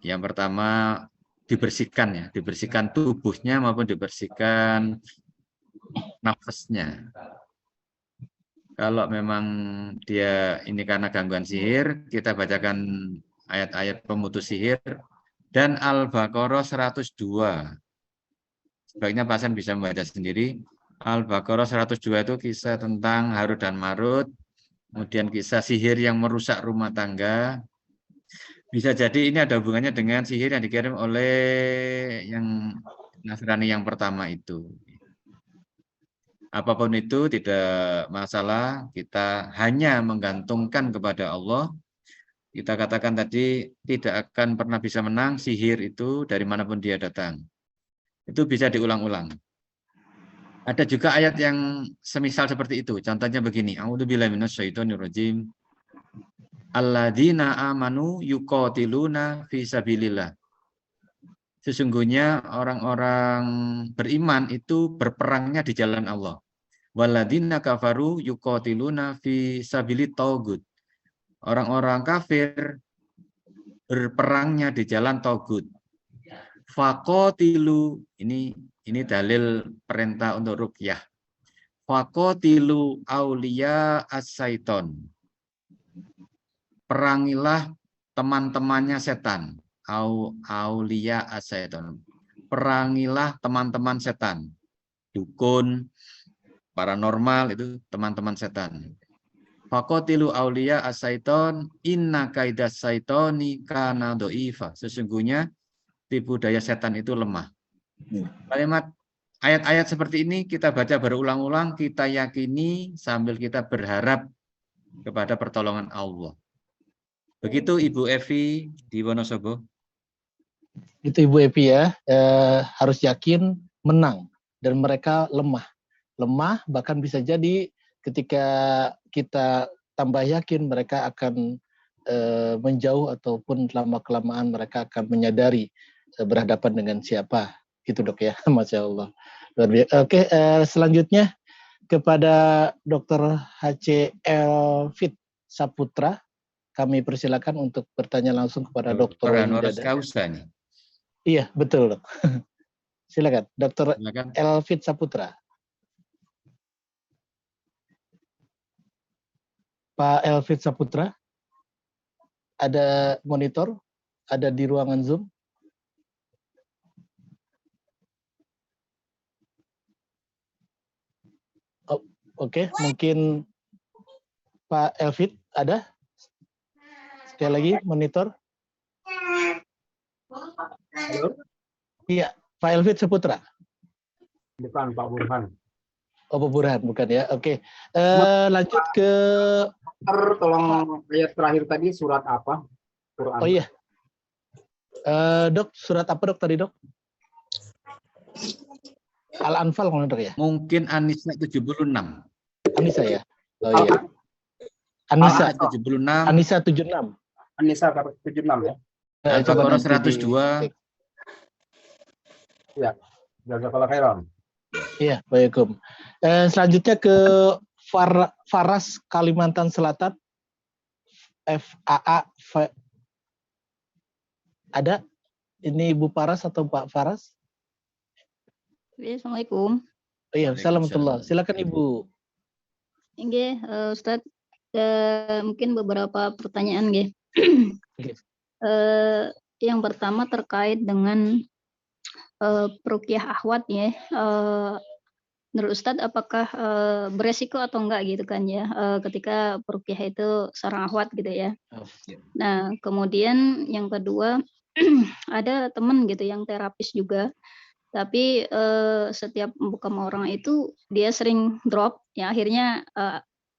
yang pertama dibersihkan ya, dibersihkan tubuhnya maupun dibersihkan nafasnya. Kalau memang dia ini karena gangguan sihir, kita bacakan ayat-ayat pemutus sihir dan Al-Baqarah 102. Sebaiknya pasien bisa membaca sendiri. Al-Baqarah 102 itu kisah tentang Harut dan Marut, kemudian kisah sihir yang merusak rumah tangga. Bisa jadi ini ada hubungannya dengan sihir yang dikirim oleh yang Nasrani yang pertama itu. Apapun itu tidak masalah, kita hanya menggantungkan kepada Allah. Kita katakan tadi tidak akan pernah bisa menang sihir itu dari manapun dia datang. Itu bisa diulang-ulang. Ada juga ayat yang semisal seperti itu. Contohnya begini, A'udzubillahi minasyaitonirrajim. Alladzina amanu yuqatiluna fi sabilillah. Sesungguhnya orang-orang beriman itu berperangnya di jalan Allah. Walladzina kafaru yuqatiluna fi sabilit taugut. Orang-orang kafir berperangnya di jalan taugut. Faqatilu, ini dalil perintah untuk ruqyah. Faqatilu auliya as-syaiton. Perangilah teman-temannya setan. Auliya as-syaiton. Perangilah teman-teman setan. Dukun, paranormal itu teman-teman setan. Faqatilu auliya as-syaiton inna kaidas syaitoni kana dha'ifa. Sesungguhnya tipu daya setan itu lemah. Kalimat ayat-ayat seperti ini kita baca berulang-ulang, kita yakini sambil kita berharap kepada pertolongan Allah. Begitu Ibu Evi di Wonosobo. Itu Ibu Evi ya, harus yakin menang dan mereka lemah. Lemah bahkan bisa jadi ketika kita tambah yakin mereka akan menjauh ataupun lama-kelamaan mereka akan menyadari berhadapan dengan siapa. Gitu Dok ya, Masya Allah. Oke, selanjutnya kepada Dr. H.C. Elvit Saputra, kami persilakan untuk bertanya langsung kepada Dr. Honoris Causa nih. Iya, betul Dok. Silakan, Dr. Elvit Saputra. Pak Elvit Saputra, ada monitor, ada di ruangan Zoom. Oh, oke, mungkin Pak Elvit ada? Sekali lagi monitor. Halo? Iya, Pak Elvit Saputra. Bukan Pak Burhan. Oh, Pak Burhan, bukan ya. Oke. Lanjut ke Tolong ayat terakhir tadi surat apa? Quran. Oh iya. Dok, surat apa Dok tadi Dok? Al-Anfal kalau Dok ya? Mungkin An-Nisa 76. An-Nisa ya? Oh iya. An-Nisa 76. An-Nisa 76. An-Nisa 76 ya? Al-Baqarah 102. Ya. Jazakallah khairan. Iya, baik. Selanjutnya ke Faras Kalimantan Selatan. FAA. Ada? Ini Ibu Faras atau Pak Faras? Assalamualaikum. Oh iya, assalamualaikum. Silakan Ibu. Nggih, Ustadz, mungkin beberapa pertanyaan nggih. Yang pertama terkait dengan peruqyah akhwat ya. Menurut Ustadz apakah beresiko atau enggak gitu kan ya ketika peruqyah itu seorang akhwat gitu ya. Nah, kemudian yang kedua ada teman gitu yang terapis juga, tapi setiap membuka orang itu dia sering drop ya, akhirnya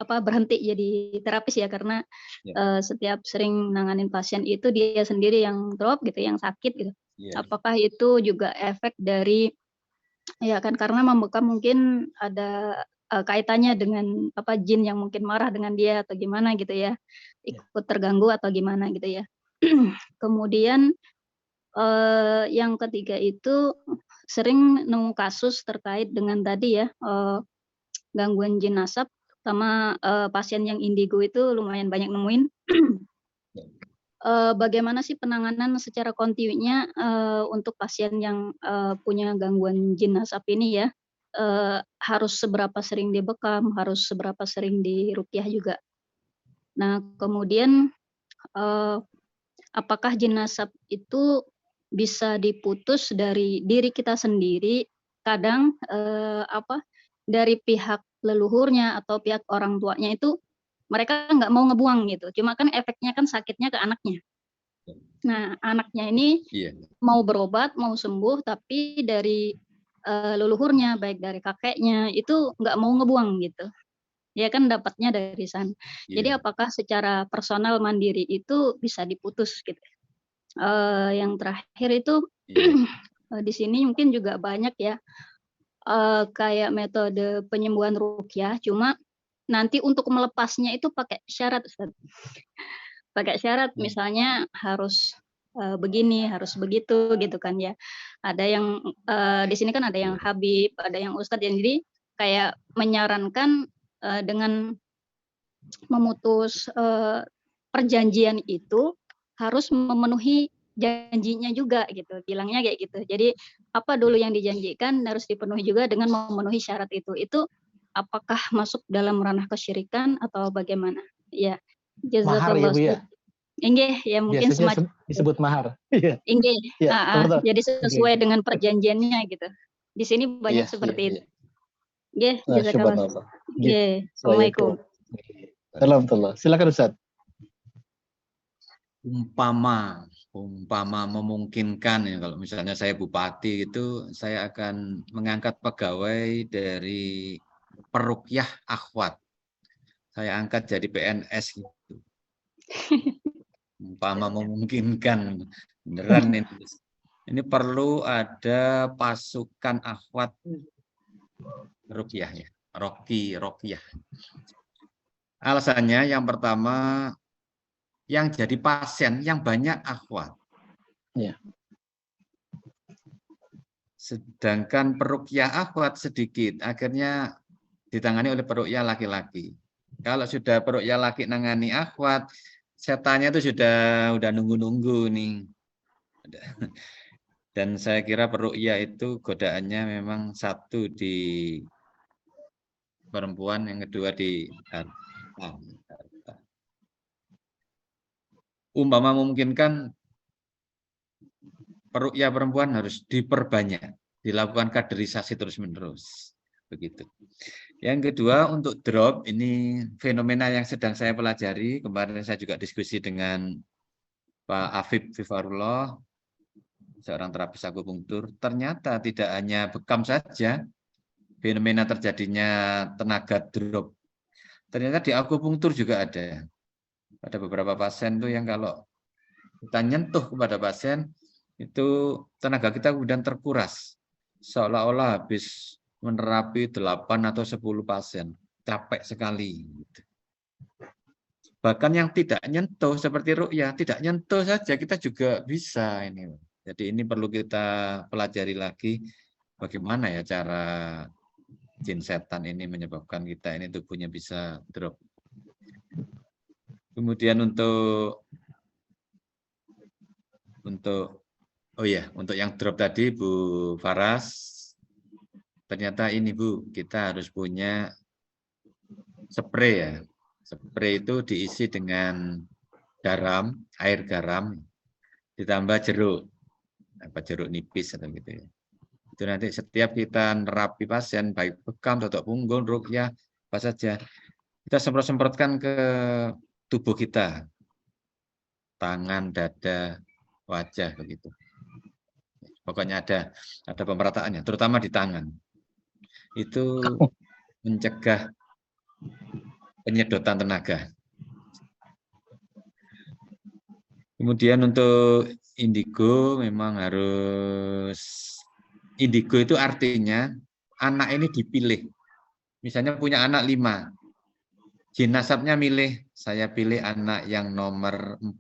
berhenti jadi terapis ya karena setiap sering nanganin pasien itu dia sendiri yang drop gitu, yang sakit gitu. Apakah itu juga efek dari ya kan karena membekam mungkin ada kaitannya dengan jin yang mungkin marah dengan dia atau gimana gitu ya, ikut terganggu atau gimana gitu ya. Kemudian yang ketiga itu sering nemu kasus terkait dengan tadi ya gangguan jin nasab, sama pasien yang indigo itu lumayan banyak nemuin. bagaimana sih penanganan secara kontinunya untuk pasien yang punya gangguan jin nasab ini ya? Harus seberapa sering dibekam, harus seberapa sering diruqyah juga. Nah, kemudian apakah jin nasab itu bisa diputus dari diri kita sendiri? Kadang dari pihak leluhurnya atau pihak orang tuanya itu mereka nggak mau ngebuang gitu. Cuma kan efeknya kan sakitnya ke anaknya. Nah, anaknya ini mau berobat, mau sembuh, tapi dari leluhurnya, baik dari kakeknya, itu nggak mau ngebuang gitu. Ya kan dapatnya dari sana. Jadi apakah secara personal mandiri itu bisa diputus gitu? Yang terakhir itu di sini mungkin juga banyak ya kayak metode penyembuhan ruqyah, cuma nanti untuk melepasnya itu pakai syarat, Ustaz. Pakai syarat misalnya harus begini, harus begitu gitu kan ya. Ada yang di sini kan ada yang Habib, ada yang Ustadz, yang jadi kayak menyarankan dengan memutus perjanjian itu harus memenuhi janjinya juga gitu, bilangnya kayak gitu. Jadi apa dulu yang dijanjikan harus dipenuhi juga dengan memenuhi syarat itu. Itu apakah masuk dalam ranah kesyirikan atau bagaimana? Ya, Mahar ya, Bu ya? Inggih, ya mungkin Biasanya disebut mahar. Inggih, jadi sesuai dengan perjanjiannya gitu. Di sini banyak seperti itu. Nggih, jazakallah. Nggih, Assalamualaikum. Alhamdulillah. Silakan Ustaz. Umpama memungkinkan ya, kalau misalnya saya bupati itu saya akan mengangkat pegawai dari peruqyah akhwat. Saya angkat jadi PNS gitu. Umpama memungkinkan, beneran ini perlu ada pasukan akhwat ruqyah ya, roqyah. Alasannya yang pertama, yang jadi pasien yang banyak akhwat. Ya. Sedangkan peruqyah akhwat sedikit, akhirnya ditangani oleh peruqyah laki-laki. Kalau sudah peruqyah laki nangani akhwat, setannya itu udah nunggu-nunggu nih. Dan saya kira peruqyah itu godaannya memang satu di perempuan, yang kedua di harta. Umpama memungkinkan, peruqyah perempuan harus diperbanyak, dilakukan kaderisasi terus-menerus. Begitu. Yang kedua, untuk drop, ini fenomena yang sedang saya pelajari. Kemarin saya juga diskusi dengan Pak Afif Fifarullah, seorang terapis akupunktur. Ternyata tidak hanya bekam saja fenomena terjadinya tenaga drop. Ternyata di akupunktur juga ada. Ada beberapa pasien tuh yang kalau kita nyentuh kepada pasien, itu tenaga kita kemudian terkuras. Seolah-olah habis menerapi 8 atau 10 pasien. Capek sekali. Bahkan yang tidak nyentuh seperti ruqyah, tidak nyentuh saja kita juga bisa ini. Jadi ini perlu kita pelajari lagi bagaimana ya cara jin setan ini menyebabkan kita ini tubuhnya bisa drop. Kemudian untuk yang drop tadi Bu Faras, ternyata ini Bu, kita harus punya spray ya. Spray itu diisi dengan garam, air garam, ditambah jeruk, jeruk nipis atau gitu ya. Itu nanti setiap kita nerapi pasien, baik bekam, totok punggung, ruqyah, apa saja, kita semprot-semprotkan ke tubuh kita, tangan, dada, wajah begitu. Pokoknya ada pemerataannya, terutama di tangan. Itu mencegah penyedotan tenaga. Kemudian untuk indigo memang indigo itu artinya anak ini dipilih. Misalnya punya anak 5. Jin nasabnya milih, saya pilih anak yang nomor 4.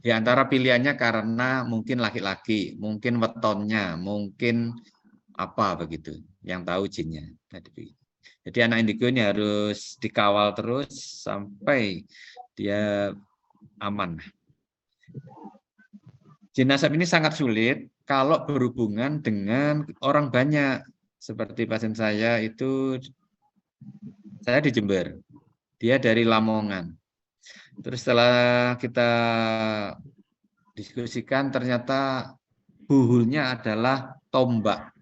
Di antara pilihannya karena mungkin laki-laki, mungkin wetonnya, mungkin apa begitu, yang tahu jinnya. Jadi anak indigo ini harus dikawal terus sampai dia aman. Jin nasab ini sangat sulit kalau berhubungan dengan orang banyak. Seperti pasien saya itu, saya di Jember, dia dari Lamongan. Terus setelah kita diskusikan, ternyata buhulnya adalah tombak.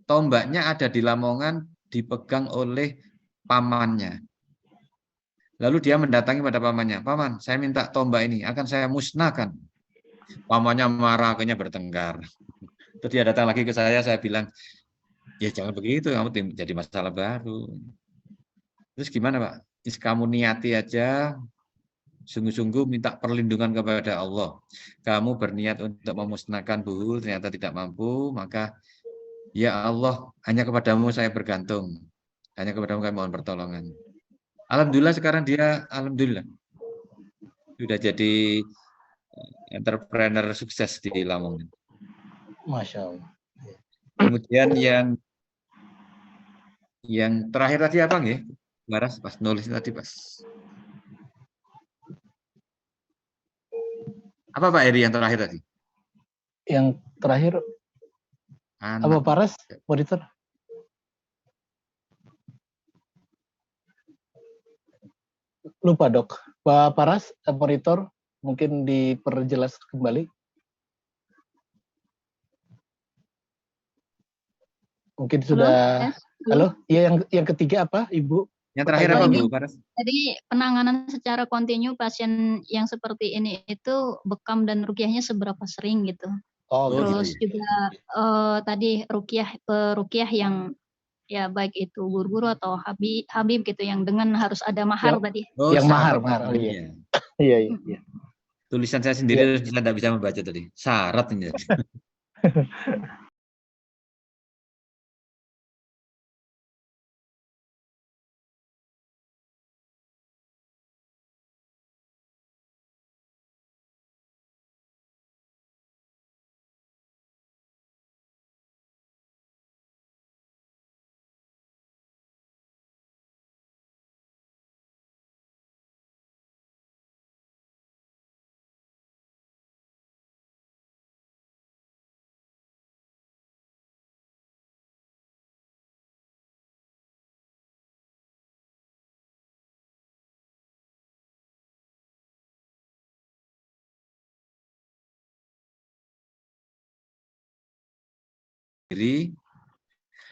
Tombaknya ada di Lamongan, dipegang oleh pamannya. Lalu dia mendatangi pada pamannya, "Paman, saya minta tombak ini, akan saya musnahkan." Pamannya marah, akhirnya bertengkar. Terus dia datang lagi ke saya bilang, "Ya jangan begitu, kamu jadi masalah baru." Terus gimana, Pak? Kamu niati aja, sungguh-sungguh minta perlindungan kepada Allah. Kamu berniat untuk memusnahkan buhul, ternyata tidak mampu, maka ya Allah, hanya kepadamu saya bergantung. Hanya kepadamu kami mohon pertolongan. Alhamdulillah sekarang dia, alhamdulillah, sudah jadi entrepreneur sukses di Lamongan. Masya Allah. Kemudian yang terakhir tadi apa nggih? Laras pas nulis tadi pas. Apa Pak Eri yang terakhir tadi? Yang terakhir apa Paras, monitor? Lupa dok. Pak Paras, monitor, mungkin diperjelas kembali. Mungkin sudah. Halo? Iya, yang ketiga apa, Ibu? Yang terakhir apa, Bu Paras? Jadi penanganan secara kontinu pasien yang seperti ini itu bekam dan rukiahnya seberapa sering gitu. Oh, terus gitu. juga tadi rukiah yang ya baik itu guru-guru atau habib gitu yang dengan harus ada mahar tadi. Oh, yang mahar. Oh, iya. Iya. Tulisan saya sendiri saya tidak bisa membaca tadi. Syarat ini.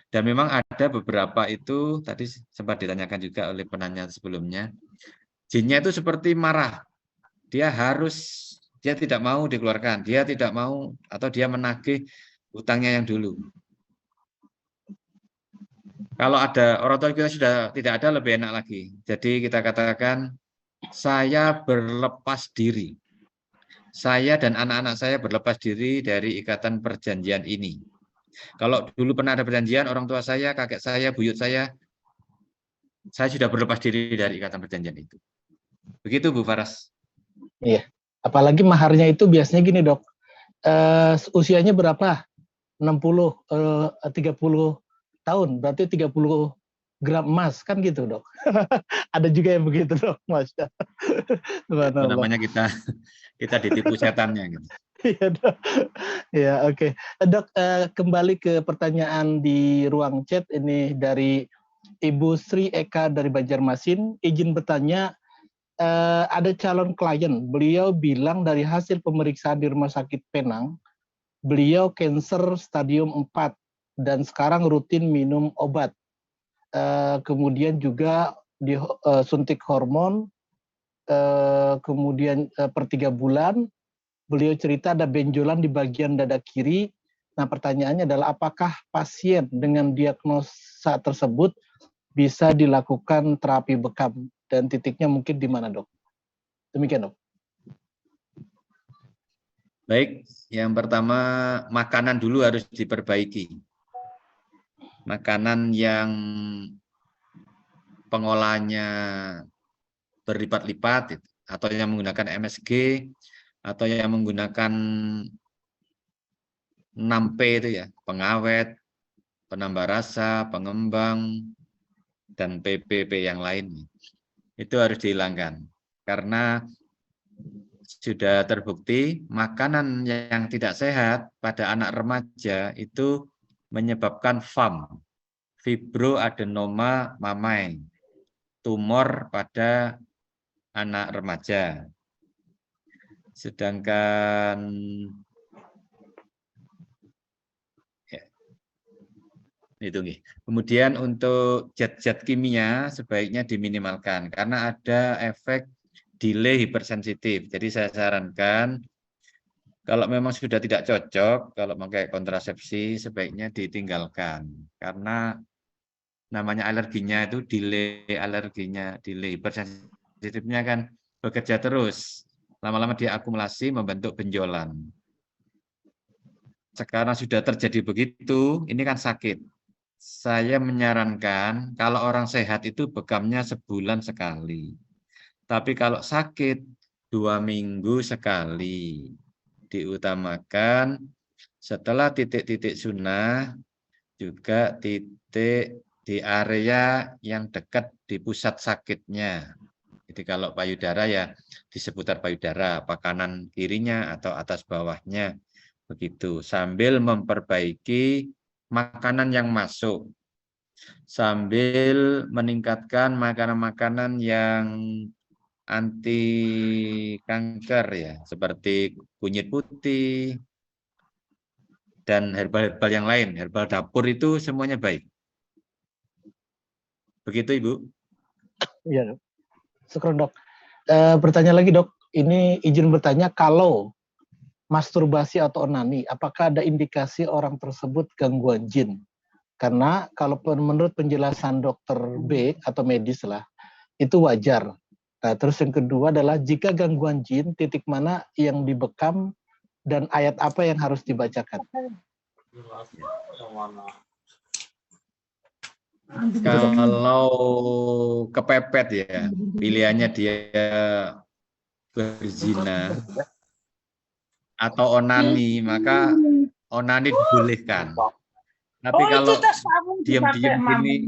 Dan memang ada beberapa itu tadi sempat ditanyakan juga oleh penanya sebelumnya, jinnya itu seperti marah, dia tidak mau dikeluarkan, dia tidak mau atau dia menagih hutangnya yang dulu. Kalau ada orang tua kita sudah tidak ada, lebih enak lagi. Jadi kita katakan saya berlepas diri, saya dan anak-anak saya berlepas diri dari ikatan perjanjian ini. Kalau dulu pernah ada perjanjian, orang tua saya, kakek saya, buyut saya sudah berlepas diri dari ikatan perjanjian itu. Begitu Bu Faras. Iya. Apalagi maharnya itu biasanya gini dok, usianya berapa? 30 tahun, berarti 30 gram emas kan gitu dok. Ada juga yang begitu dok, Masya. Itu namanya kita ditipu setannya gitu. Iya dok. Ya oke. Dok, kembali ke pertanyaan di ruang chat ini dari Ibu Sri Eka dari Banjarmasin. Izin bertanya, ada calon klien, beliau bilang dari hasil pemeriksaan di Rumah Sakit Penang, beliau kanker stadium 4 dan sekarang rutin minum obat. Kemudian juga disuntik hormon, kemudian per 3 bulan, beliau cerita ada benjolan di bagian dada kiri. Nah pertanyaannya adalah apakah pasien dengan diagnosa tersebut bisa dilakukan terapi bekam dan titiknya mungkin di mana dok? Demikian dok. Baik, yang pertama makanan dulu harus diperbaiki. Makanan yang pengolahannya berlipat-lipat atau yang menggunakan MSG atau yang menggunakan 6P itu ya, pengawet, penambah rasa, pengembang, dan PPP yang lain. Itu harus dihilangkan. Karena sudah terbukti makanan yang tidak sehat pada anak remaja itu menyebabkan FAM, fibroadenoma mamae, tumor pada anak remaja. Sedangkan itu nih. Kemudian untuk zat-zat kimia sebaiknya diminimalkan karena ada efek delay hipersensitif. Jadi saya sarankan kalau memang sudah tidak cocok, kalau pakai kontrasepsi sebaiknya ditinggalkan karena namanya alerginya itu delay alerginya, delay hipersensitifnya kan bekerja terus. Lama-lama dia akumulasi membentuk benjolan. Sekarang sudah terjadi begitu, ini kan sakit. Saya menyarankan kalau orang sehat itu bekamnya sebulan sekali. Tapi kalau sakit 2 minggu sekali. Diutamakan setelah titik-titik sunnah juga titik di area yang dekat di pusat sakitnya. Jadi kalau payudara ya di seputar payudara, apa kanan kirinya atau atas bawahnya. Begitu, sambil memperbaiki makanan yang masuk, sambil meningkatkan makanan-makanan yang anti kanker ya, seperti kunyit putih dan herbal-herbal yang lain, herbal dapur itu semuanya baik. Begitu Ibu. Iya, Dok. Syukron, Dok. Bertanya lagi, Dok. Ini izin bertanya, kalau masturbasi atau onani, apakah ada indikasi orang tersebut gangguan jin? Karena kalau menurut penjelasan dokter B atau medis lah, itu wajar. Nah, terus yang kedua adalah jika gangguan jin, titik mana yang dibekam dan ayat apa yang harus dibacakan? Kalau kepepet ya, pilihannya dia berzina atau onani, maka onani dibolehkan. Tapi kalau diam-diam gini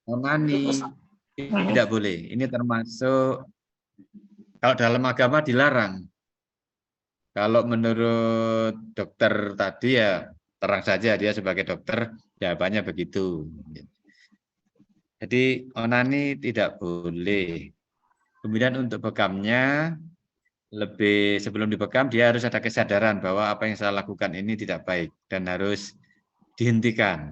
onani tidak boleh. Ini termasuk kalau dalam agama dilarang. Kalau menurut dokter tadi ya terang saja dia sebagai dokter jawabannya begitu. Jadi onani tidak boleh. Kemudian untuk bekamnya lebih sebelum dibekam dia harus ada kesadaran bahwa apa yang saya lakukan ini tidak baik dan harus dihentikan.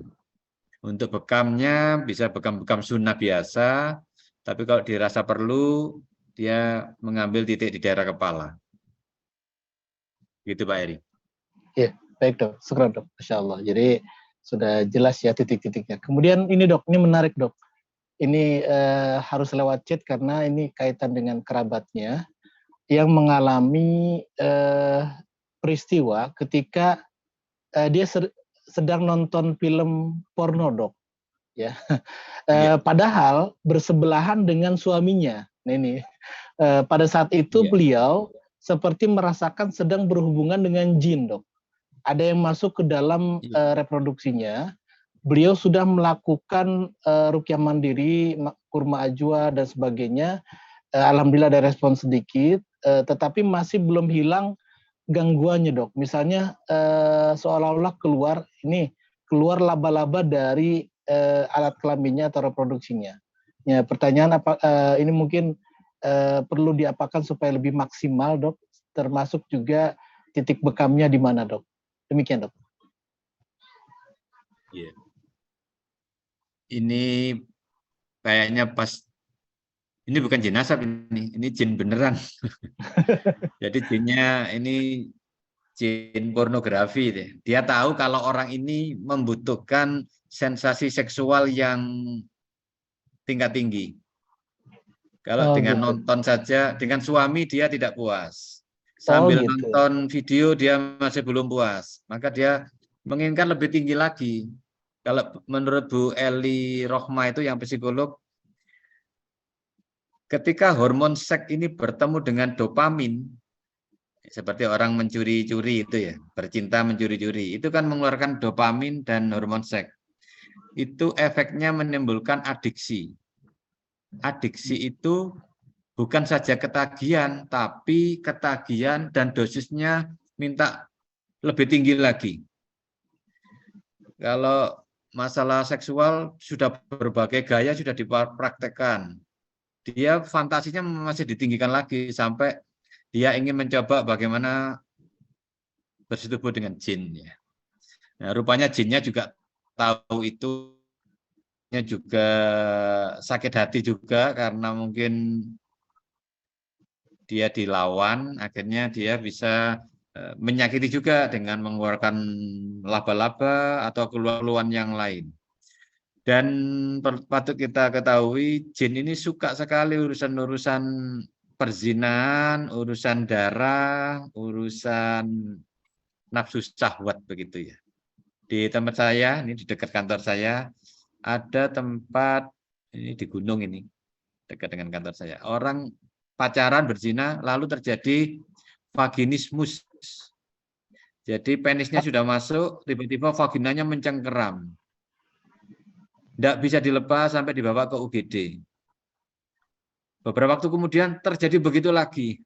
Untuk bekamnya bisa bekam-bekam sunnah biasa, tapi kalau dirasa perlu dia mengambil titik di daerah kepala. Gitu Pak Eri. Ya, baik Dok. Syukran Dok. Masya Allah. Jadi sudah jelas ya titik-titiknya. Kemudian ini Dok, ini menarik Dok. Ini harus lewat chat karena ini kaitan dengan kerabatnya yang mengalami peristiwa ketika dia sedang nonton film porno Dok. Ya, padahal bersebelahan dengan suaminya. Nah, ini pada saat itu beliau seperti merasakan sedang berhubungan dengan jin Dok. Ada yang masuk ke dalam reproduksinya. Beliau sudah melakukan ruqyah mandiri, kurma ajwa dan sebagainya. Alhamdulillah ada respon sedikit, tetapi masih belum hilang gangguannya Dok. Misalnya seolah-olah keluar laba-laba dari alat kelaminnya atau reproduksinya. Ya, pertanyaan apa ini mungkin perlu diapakan supaya lebih maksimal Dok, termasuk juga titik bekamnya di mana Dok. Demikian Dok. Yeah. Ini kayaknya pas ini bukan jin nasab ini jin beneran. Jadi jinnya ini jin pornografi deh. Dia tahu kalau orang ini membutuhkan sensasi seksual yang tingkat tinggi. Kalau dengan nonton saja dengan suami dia tidak puas. Sambil nonton video dia masih belum puas. Maka dia menginginkan lebih tinggi lagi. Kalau menurut Bu Eli Rohma itu yang psikolog, ketika hormon seks ini bertemu dengan dopamin, seperti orang mencuri-curi itu ya, bercinta mencuri-curi, itu kan mengeluarkan dopamin dan hormon seks. Itu efeknya menimbulkan adiksi. Adiksi itu bukan saja ketagihan, tapi ketagihan dan dosisnya minta lebih tinggi lagi. Kalau masalah seksual sudah berbagai gaya sudah dipraktekkan. Dia fantasinya masih ditinggikan lagi sampai dia ingin mencoba bagaimana bersetubuh dengan jin. Ya. Nah, rupanya jinnya juga tahu itu, juga sakit hati juga karena mungkin dia dilawan, akhirnya dia bisa menyakiti juga dengan mengeluarkan laba-laba atau keluhan yang lain. Dan patut kita ketahui, jin ini suka sekali urusan-urusan perzinahan, urusan darah, urusan nafsu syahwat begitu ya. Di tempat saya, ini di dekat kantor saya, ada tempat, ini di gunung ini, dekat dengan kantor saya. Orang pacaran berzina, lalu terjadi vaginismus. Jadi penisnya sudah masuk, tiba-tiba vaginanya mencengkeram. Tidak bisa dilepas sampai dibawa ke UGD. Beberapa waktu kemudian terjadi begitu lagi.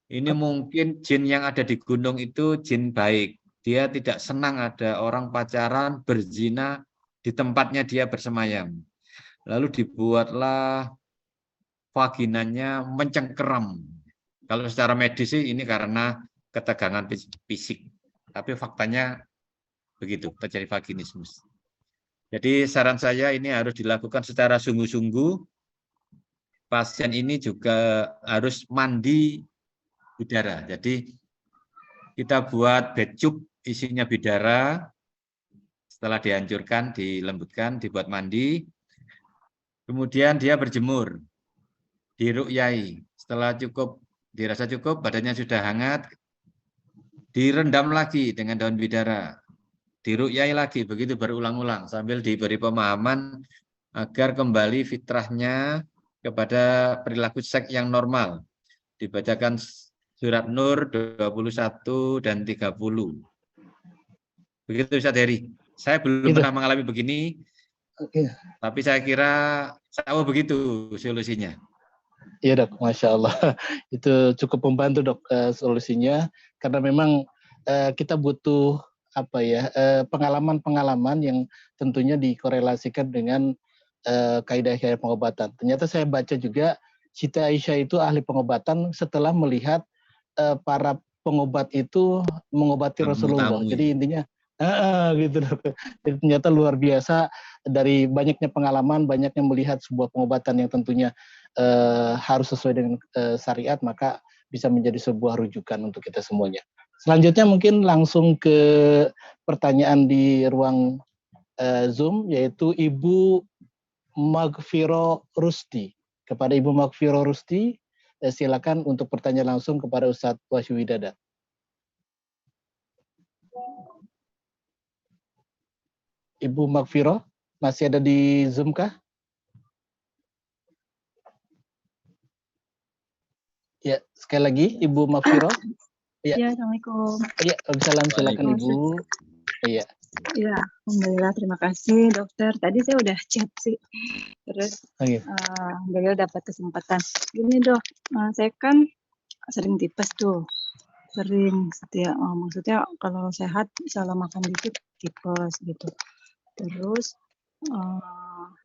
Ini mungkin jin yang ada di gunung itu jin baik. Dia tidak senang ada orang pacaran berzina di tempatnya dia bersemayam. Lalu dibuatlah vaginanya mencengkeram. Kalau secara medis sih ini karena ketegangan fisik. Tapi faktanya begitu, terjadi vaginismus. Jadi saran saya ini harus dilakukan secara sungguh-sungguh. Pasien ini juga harus mandi bidara. Jadi kita buat becup isinya bidara. Setelah dihancurkan, dilembutkan, dibuat mandi. Kemudian dia berjemur, diruqyai. Setelah cukup, dirasa cukup, badannya sudah hangat, direndam lagi dengan daun bidara. Diruqyai lagi, begitu berulang-ulang sambil diberi pemahaman agar kembali fitrahnya kepada perilaku seks yang normal. Dibacakan surat Nur 21 dan 30. Begitu Ustaz Heri. Saya belum pernah mengalami begini, tapi saya kira sama begitu solusinya. Iya dok, Masya Allah. Itu cukup membantu dok solusinya, karena memang kita butuh pengalaman-pengalaman yang tentunya dikorelasikan dengan kaidah-kaidah pengobatan. Ternyata saya baca juga Siti Aisyah itu ahli pengobatan setelah melihat para pengobat itu mengobati Rasulullah. Jadi intinya gitu dok. Jadi ternyata luar biasa dari banyaknya pengalaman, banyaknya melihat sebuah pengobatan yang tentunya harus sesuai dengan syariat, maka bisa menjadi sebuah rujukan untuk kita semuanya. Selanjutnya mungkin langsung ke pertanyaan di ruang Zoom, yaitu Ibu Magfiro Rusti. Kepada Ibu Magfiro Rusti, silakan untuk pertanyaan langsung kepada Ustadz Wahyu Widada. Ibu Magfiro, masih ada di Zoom kah? Ya, sekali lagi Ibu Magfiro. Ya. Assalamualaikum. Ya, salam, silakan Ibu. Iya. Ya, alhamdulillah, terima kasih dokter. Tadi saya udah chat sih, terus alhamdulillah dapat kesempatan. Gini dok, saya kan sering tipes tuh, maksudnya kalau sehat salah makan dikit tipes gitu. Terus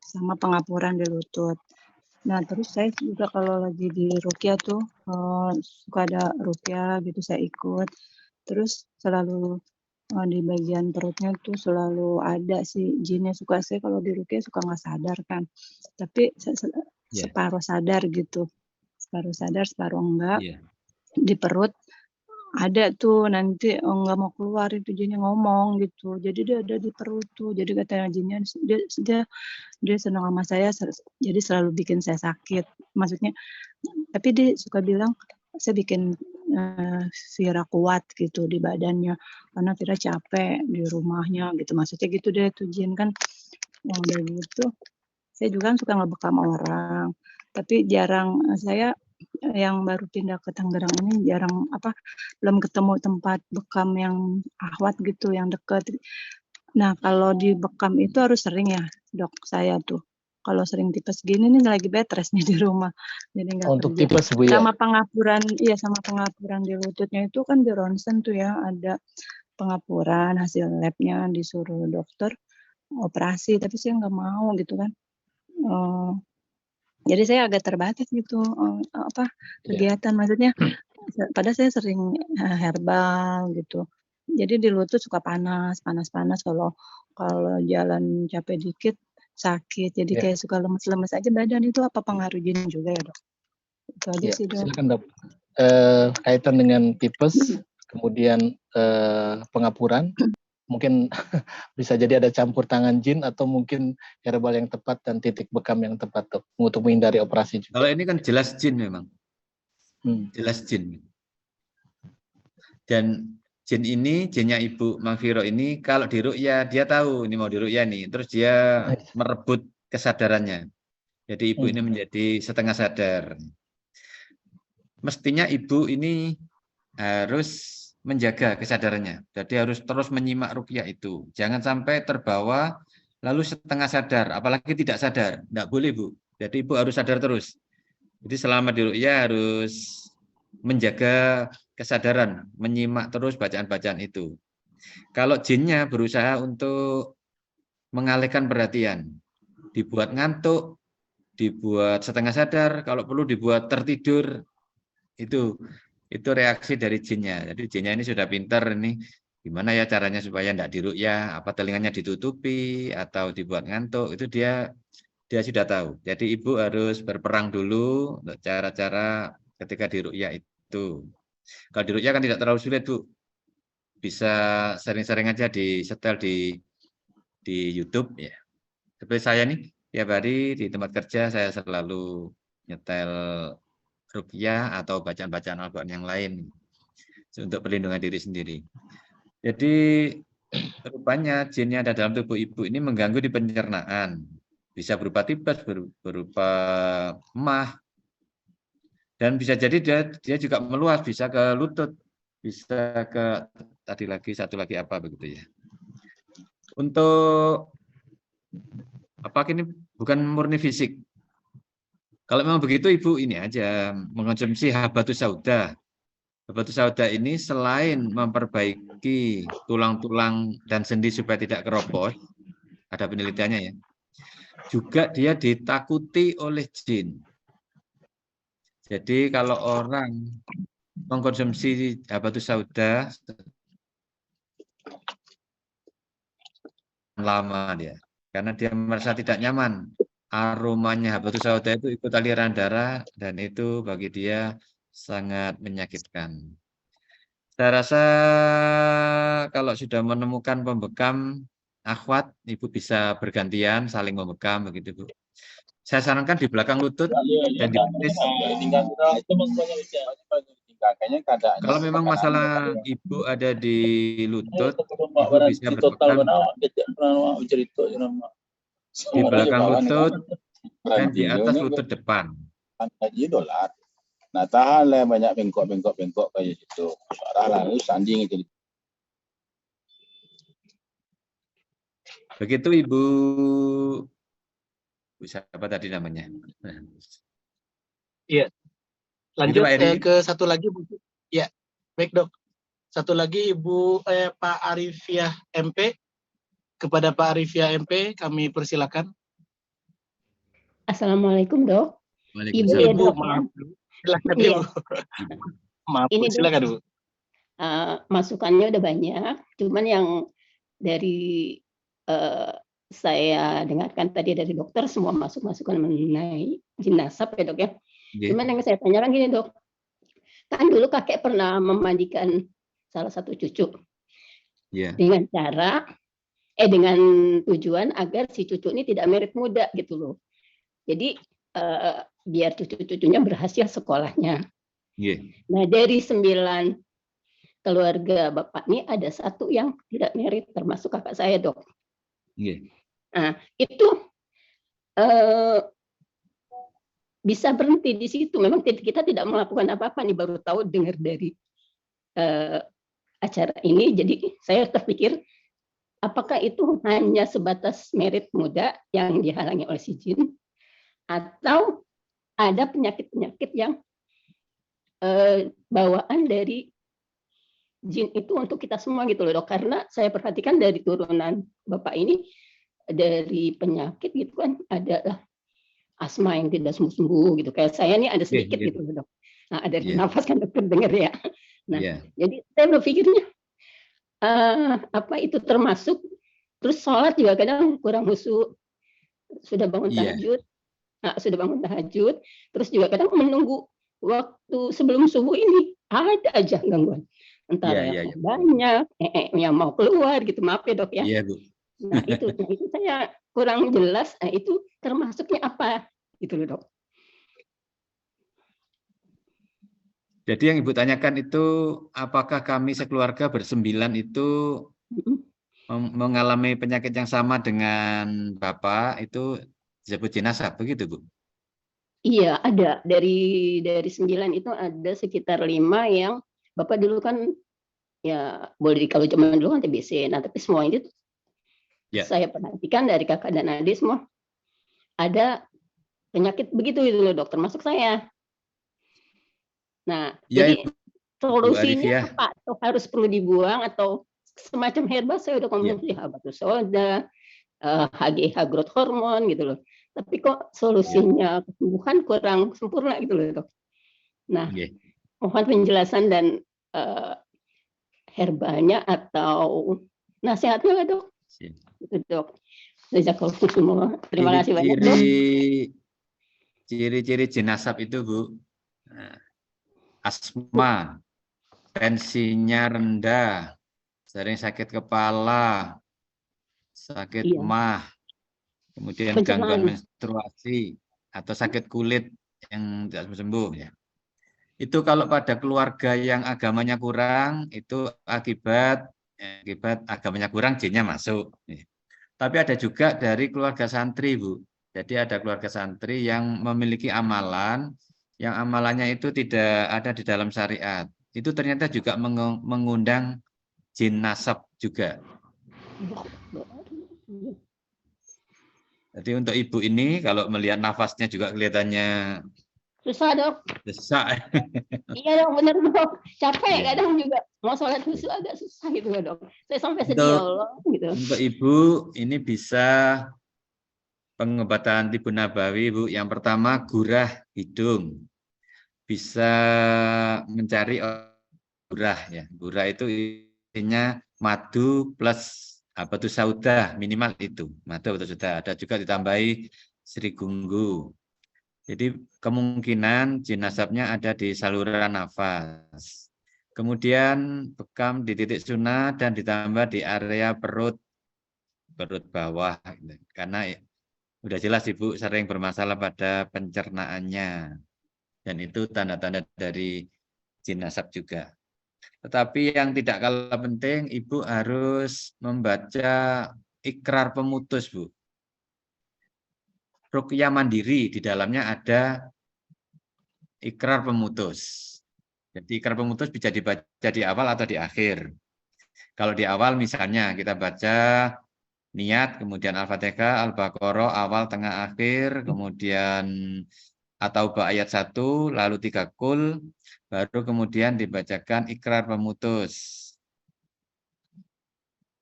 sama pengapuran di lutut. Nah, terus saya juga kalau lagi di ruqyah tuh suka ada ruqyah gitu, saya ikut. Terus selalu di bagian perutnya tuh selalu ada sih jinnya, suka saya kalau di ruqyah suka nggak sadar kan. Tapi separuh sadar gitu. Separuh sadar, separuh enggak. Di perut ada tuh nanti nggak mau keluar itu jinnya ngomong gitu. Jadi dia ada di perut tuh. Jadi katanya jinnya dia senang sama saya, jadi selalu bikin saya sakit. Maksudnya, tapi dia suka bilang saya bikin Vira kuat gitu di badannya karena Vira capek di rumahnya gitu. Maksudnya gitu deh tuh jin kan. Yang udah gitu, saya juga kan suka ngebekam orang. Tapi jarang, saya yang baru pindah ke Tangerang ini jarang belum ketemu tempat bekam yang ahwat gitu, yang deket. Nah, kalau di bekam itu harus sering ya, dok, saya tuh. kalau sering tipes gini nih lagi bed rest nih di rumah. Jadi nggak Untuk kerja. tipes Bu ya. Sama pengapuran, iya sama pengapuran di lututnya itu kan di ronsen tuh ya, ada pengapuran hasil labnya disuruh dokter operasi, tapi saya nggak mau gitu kan. Jadi saya agak terbatas gitu kegiatan, maksudnya padahal saya sering herbal gitu. Jadi di lutut suka panas kalau jalan capek dikit sakit. Jadi kayak suka lemes-lemes aja badan, itu apa pengaruh jin juga ya, Dok? Itu aja sih, Dok. Silakan Dok. Kaitan dengan tipes, kemudian pengapuran, mungkin bisa jadi ada campur tangan jin atau mungkin herbal yang tepat dan titik bekam yang tepat Dok, untuk menghindari operasi juga. Kalau ini kan jelas jin memang. Jelas jin. Dan jin ini, jinnya Ibu Magfiro ini kalau diruqyah dia tahu ini mau diruqyah nih, terus dia merebut kesadarannya. Jadi Ibu ini menjadi setengah sadar. Mestinya Ibu ini harus menjaga kesadarannya. Jadi harus terus menyimak ruqyah itu. Jangan sampai terbawa lalu setengah sadar, apalagi tidak sadar. Tidak boleh, Bu. Jadi Ibu harus sadar terus. Jadi selama di ruqyah harus menjaga kesadaran, menyimak terus bacaan-bacaan itu. Kalau jinnya berusaha untuk mengalihkan perhatian, dibuat ngantuk, dibuat setengah sadar, kalau perlu dibuat tertidur, itu reaksi dari jinnya. Jadi jinnya ini sudah pintar ini, gimana ya caranya supaya tidak diruqyah, apa telinganya ditutupi atau dibuat ngantuk, itu dia sudah tahu. Jadi Ibu harus berperang dulu untuk cara-cara ketika diruqyah itu. Kalau diruqyah kan tidak terlalu sulit, Bu. Bisa sering-sering aja disetel di YouTube ya. Seperti saya nih, tiap hari di tempat kerja saya selalu nyetel ruqyah atau bacaan-bacaan Al-Qur'an yang lain untuk perlindungan diri sendiri. Jadi rupanya jin yang ada dalam tubuh Ibu ini mengganggu di pencernaan. Bisa berupa tipes, berupa emah, dan bisa jadi dia juga meluas, bisa ke lutut, bisa ke satu lagi apa begitu ya. Untuk apa ini bukan murni fisik. Kalau memang begitu Ibu ini aja mengonsumsi habatus sauda. Habatus sauda ini selain memperbaiki tulang-tulang dan sendi supaya tidak keropos, ada penelitiannya ya. Juga dia ditakuti oleh jin. Jadi kalau orang mengkonsumsi habatus sauda lama dia, karena dia merasa tidak nyaman. Aromanya habatus sauda itu ikut aliran darah dan itu bagi dia sangat menyakitkan. Saya rasa kalau sudah menemukan pembekam, akhwat, Ibu bisa bergantian saling membekam begitu, Bu. Saya sarankan di belakang lutut dan di betis. Kalau memang masalah Ibu ada di lutut, Ibu bisa berbekam di belakang lutut dan di atas lutut depan. Nah, tahan lah banyak bengkok kayak gitu. Lalu sanding itu. Begitu Ibu siapa tadi namanya? Iya. Lanjut ke satu lagi Bu. Ya, baik Dok. Satu lagi Ibu Pak Arifiah MP. Kepada Pak Arifiah MP kami persilakan. Assalamualaikum Dok. Ibu ya Dok. Maaf. Silakan Ibu. Maaf, ini silakan Bu. Masukannya udah banyak, cuman yang dari saya dengarkan tadi dari dokter semua masukan mengenai jin nasab ya Dok ya. Cuman yang saya tanyakan gini Dok, kan dulu kakek pernah memandikan salah satu cucu dengan cara dengan tujuan agar si cucu ini tidak merit muda gitu loh. Jadi biar cucu-cucunya berhasil sekolahnya. Nah dari 9 keluarga Bapak ini ada satu yang tidak merit, termasuk kakak saya Dok. Nah itu bisa berhenti di situ. Memang kita tidak melakukan apa-apa nih, baru tahu dengar dari acara ini. Jadi saya terpikir apakah itu hanya sebatas merit muda yang dihalangi oleh si jin, atau ada penyakit-penyakit yang bawaan dari jin itu untuk kita semua gitu loh dok. Karena saya perhatikan dari turunan Bapak ini, dari penyakit gitu kan, ada asma yang tidak sembuh-sembuh gitu. Kayak saya nih ada sedikit gitu loh dok. Nah, ada nafas kan dokter dengar ya. Nah, jadi saya berpikirnya apa itu termasuk, terus sholat juga kadang kurang khusyuk, sudah bangun tahajud, terus juga kadang menunggu waktu sebelum subuh ini ada aja gangguan, entah yang banyak, yang mau keluar gitu, maaf ya dok ya. Iya Bu. Nah itu saya kurang jelas, itu termasuknya apa gitu loh dok. Jadi yang Ibu tanyakan itu, apakah kami sekeluarga bersembilan itu mengalami penyakit yang sama dengan Bapak, itu disebut jenazah, begitu Bu? Iya, ada. Dari 9 itu ada sekitar 5 yang Bapak dulu kan, ya boleh kalau zaman dulu kan TBC. Nah, tapi semua itu saya perhatikan dari kakak dan adik semua ada penyakit begitu itu loh dok, termasuk saya. Nah, jadi solusinya apa? Atau harus perlu dibuang atau semacam herba? Saya udah konsumsi habatus soda, HGH growth hormone gitu loh. Tapi kok solusinya kesembuhan kurang sempurna gitu loh dok. Nah, mohon penjelasan dan herbanya atau nasihatnya dok. Itu dok. Jazakallahu. Terima kasih banyak dok. Ciri-ciri jenazah itu Bu, asma, tensinya rendah, sering sakit kepala, sakit mah, kemudian gangguan menstruasi atau sakit kulit yang tidak sembuh ya. Itu kalau pada keluarga yang agamanya kurang, itu akibat agamanya kurang, jinnya masuk. Tapi ada juga dari keluarga santri Bu. Jadi ada keluarga santri yang memiliki amalan, yang amalannya itu tidak ada di dalam syariat. Itu ternyata juga mengundang jin nasab juga. Jadi untuk ibu ini kalau melihat nafasnya juga kelihatannya susah dok. Susah. Iya dok, benar dok. Capek kadang juga mau sholat khusyuk agak susah gitu dok. Saya sampai sedih Allah gitu. Untuk ibu ini bisa pengobatan tibu nabawi Bu. Yang pertama gurah hidung. Bisa mencari gurah ya. Gurah itu isinya madu plus habatus sauda, minimal itu. Madu habatus sauda. Ada juga ditambahi serigunggu. Jadi kemungkinan jin nasabnya ada di saluran nafas. Kemudian bekam di titik sunnah dan ditambah di area perut bawah. Karena udah jelas Ibu sering bermasalah pada pencernaannya. Dan itu tanda-tanda dari jin nasab juga. Tetapi yang tidak kalah penting, Ibu harus membaca ikrar pemutus, Bu. Ruqyah mandiri, di dalamnya ada ikrar pemutus. Jadi ikrar pemutus bisa dibaca di awal atau di akhir. Kalau di awal misalnya kita baca niat, kemudian Al-Fatihah, Al-Baqarah, awal, tengah, akhir, kemudian atau ayat 1, lalu 3 kul, baru kemudian dibacakan ikrar pemutus.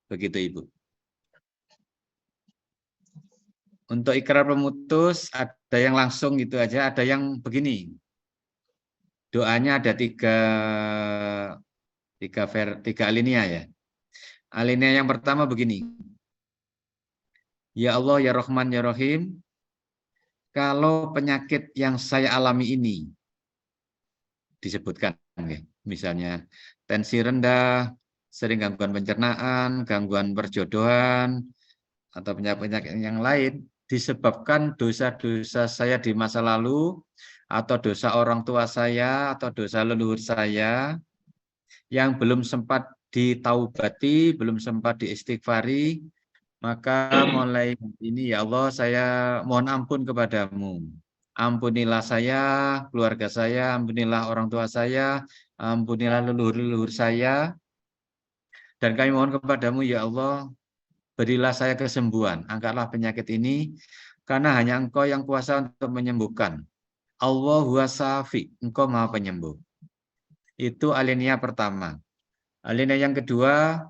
Begitu Ibu. Untuk ikrar pemutus ada yang langsung gitu aja, ada yang begini. Doanya ada tiga alinea ya. Alinea yang pertama begini. Ya Allah, ya Rahman, ya Rahim. Kalau penyakit yang saya alami ini disebutkan, misalnya tensi rendah, sering gangguan pencernaan, gangguan perjodohan, atau penyakit yang lain, disebabkan dosa-dosa saya di masa lalu, atau dosa orang tua saya, atau dosa leluhur saya, yang belum sempat ditaubati, belum sempat diistighfari, maka mulai ini ya Allah saya mohon ampun kepadamu. Ampunilah saya, keluarga saya, ampunilah orang tua saya, ampunilah leluhur-leluhur saya. Dan kami mohon kepadamu ya Allah, berilah saya kesembuhan, angkatlah penyakit ini, karena hanya Engkau yang kuasa untuk menyembuhkan. Allahu Wasafi, Engkau Maha Penyembuh. Itu alinea pertama. Alinea yang kedua,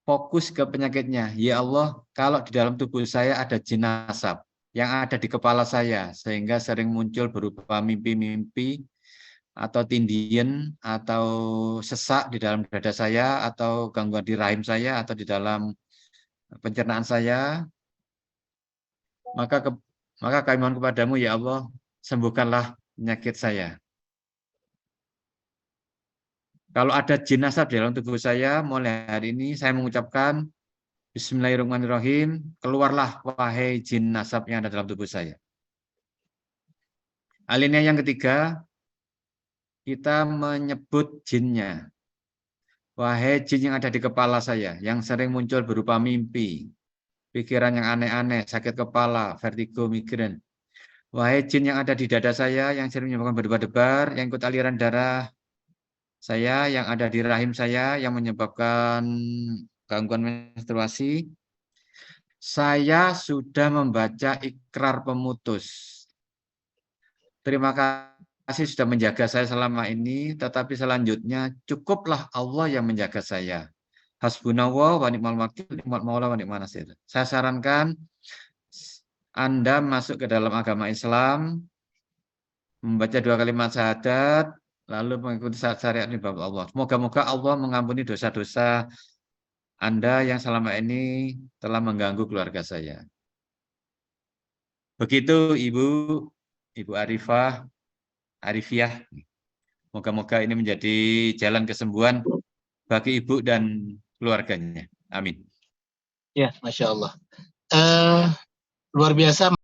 fokus ke penyakitnya. Ya Allah, kalau di dalam tubuh saya ada jin nasab yang ada di kepala saya, sehingga sering muncul berupa mimpi-mimpi, atau tindian, atau sesak di dalam dada saya, atau gangguan di rahim saya, atau di dalam pencernaan saya, maka kami mohon kepadamu, ya Allah, sembuhkanlah penyakit saya. Kalau ada jin nasab di dalam tubuh saya, mulai hari ini saya mengucapkan Bismillahirrahmanirrahim, keluarlah wahai jin nasab yang ada dalam tubuh saya. Alinea yang ketiga, kita menyebut jinnya. Wahai jin yang ada di kepala saya, yang sering muncul berupa mimpi, pikiran yang aneh-aneh, sakit kepala, vertigo, migrain. Wahai jin yang ada di dada saya, yang sering menyebabkan berdebar-debar, yang ikut aliran darah saya, yang ada di rahim saya, yang menyebabkan gangguan menstruasi, saya sudah membaca ikrar pemutus. Terima kasih sudah menjaga saya selama ini, tetapi selanjutnya cukuplah Allah yang menjaga saya. Hasbunallah wa ni'mal wakil, ni'mal maula wa ni'man nasir. Saya sarankan Anda masuk ke dalam agama Islam, membaca 2 kalimat syahadat, lalu mengikuti syariat Bapak Allah. Moga-moga Allah mengampuni dosa-dosa Anda yang selama ini telah mengganggu keluarga saya. Begitu Ibu Arifiyah. Moga-moga ini menjadi jalan kesembuhan bagi Ibu dan keluarganya. Amin. Ya, Masya Allah. Luar biasa.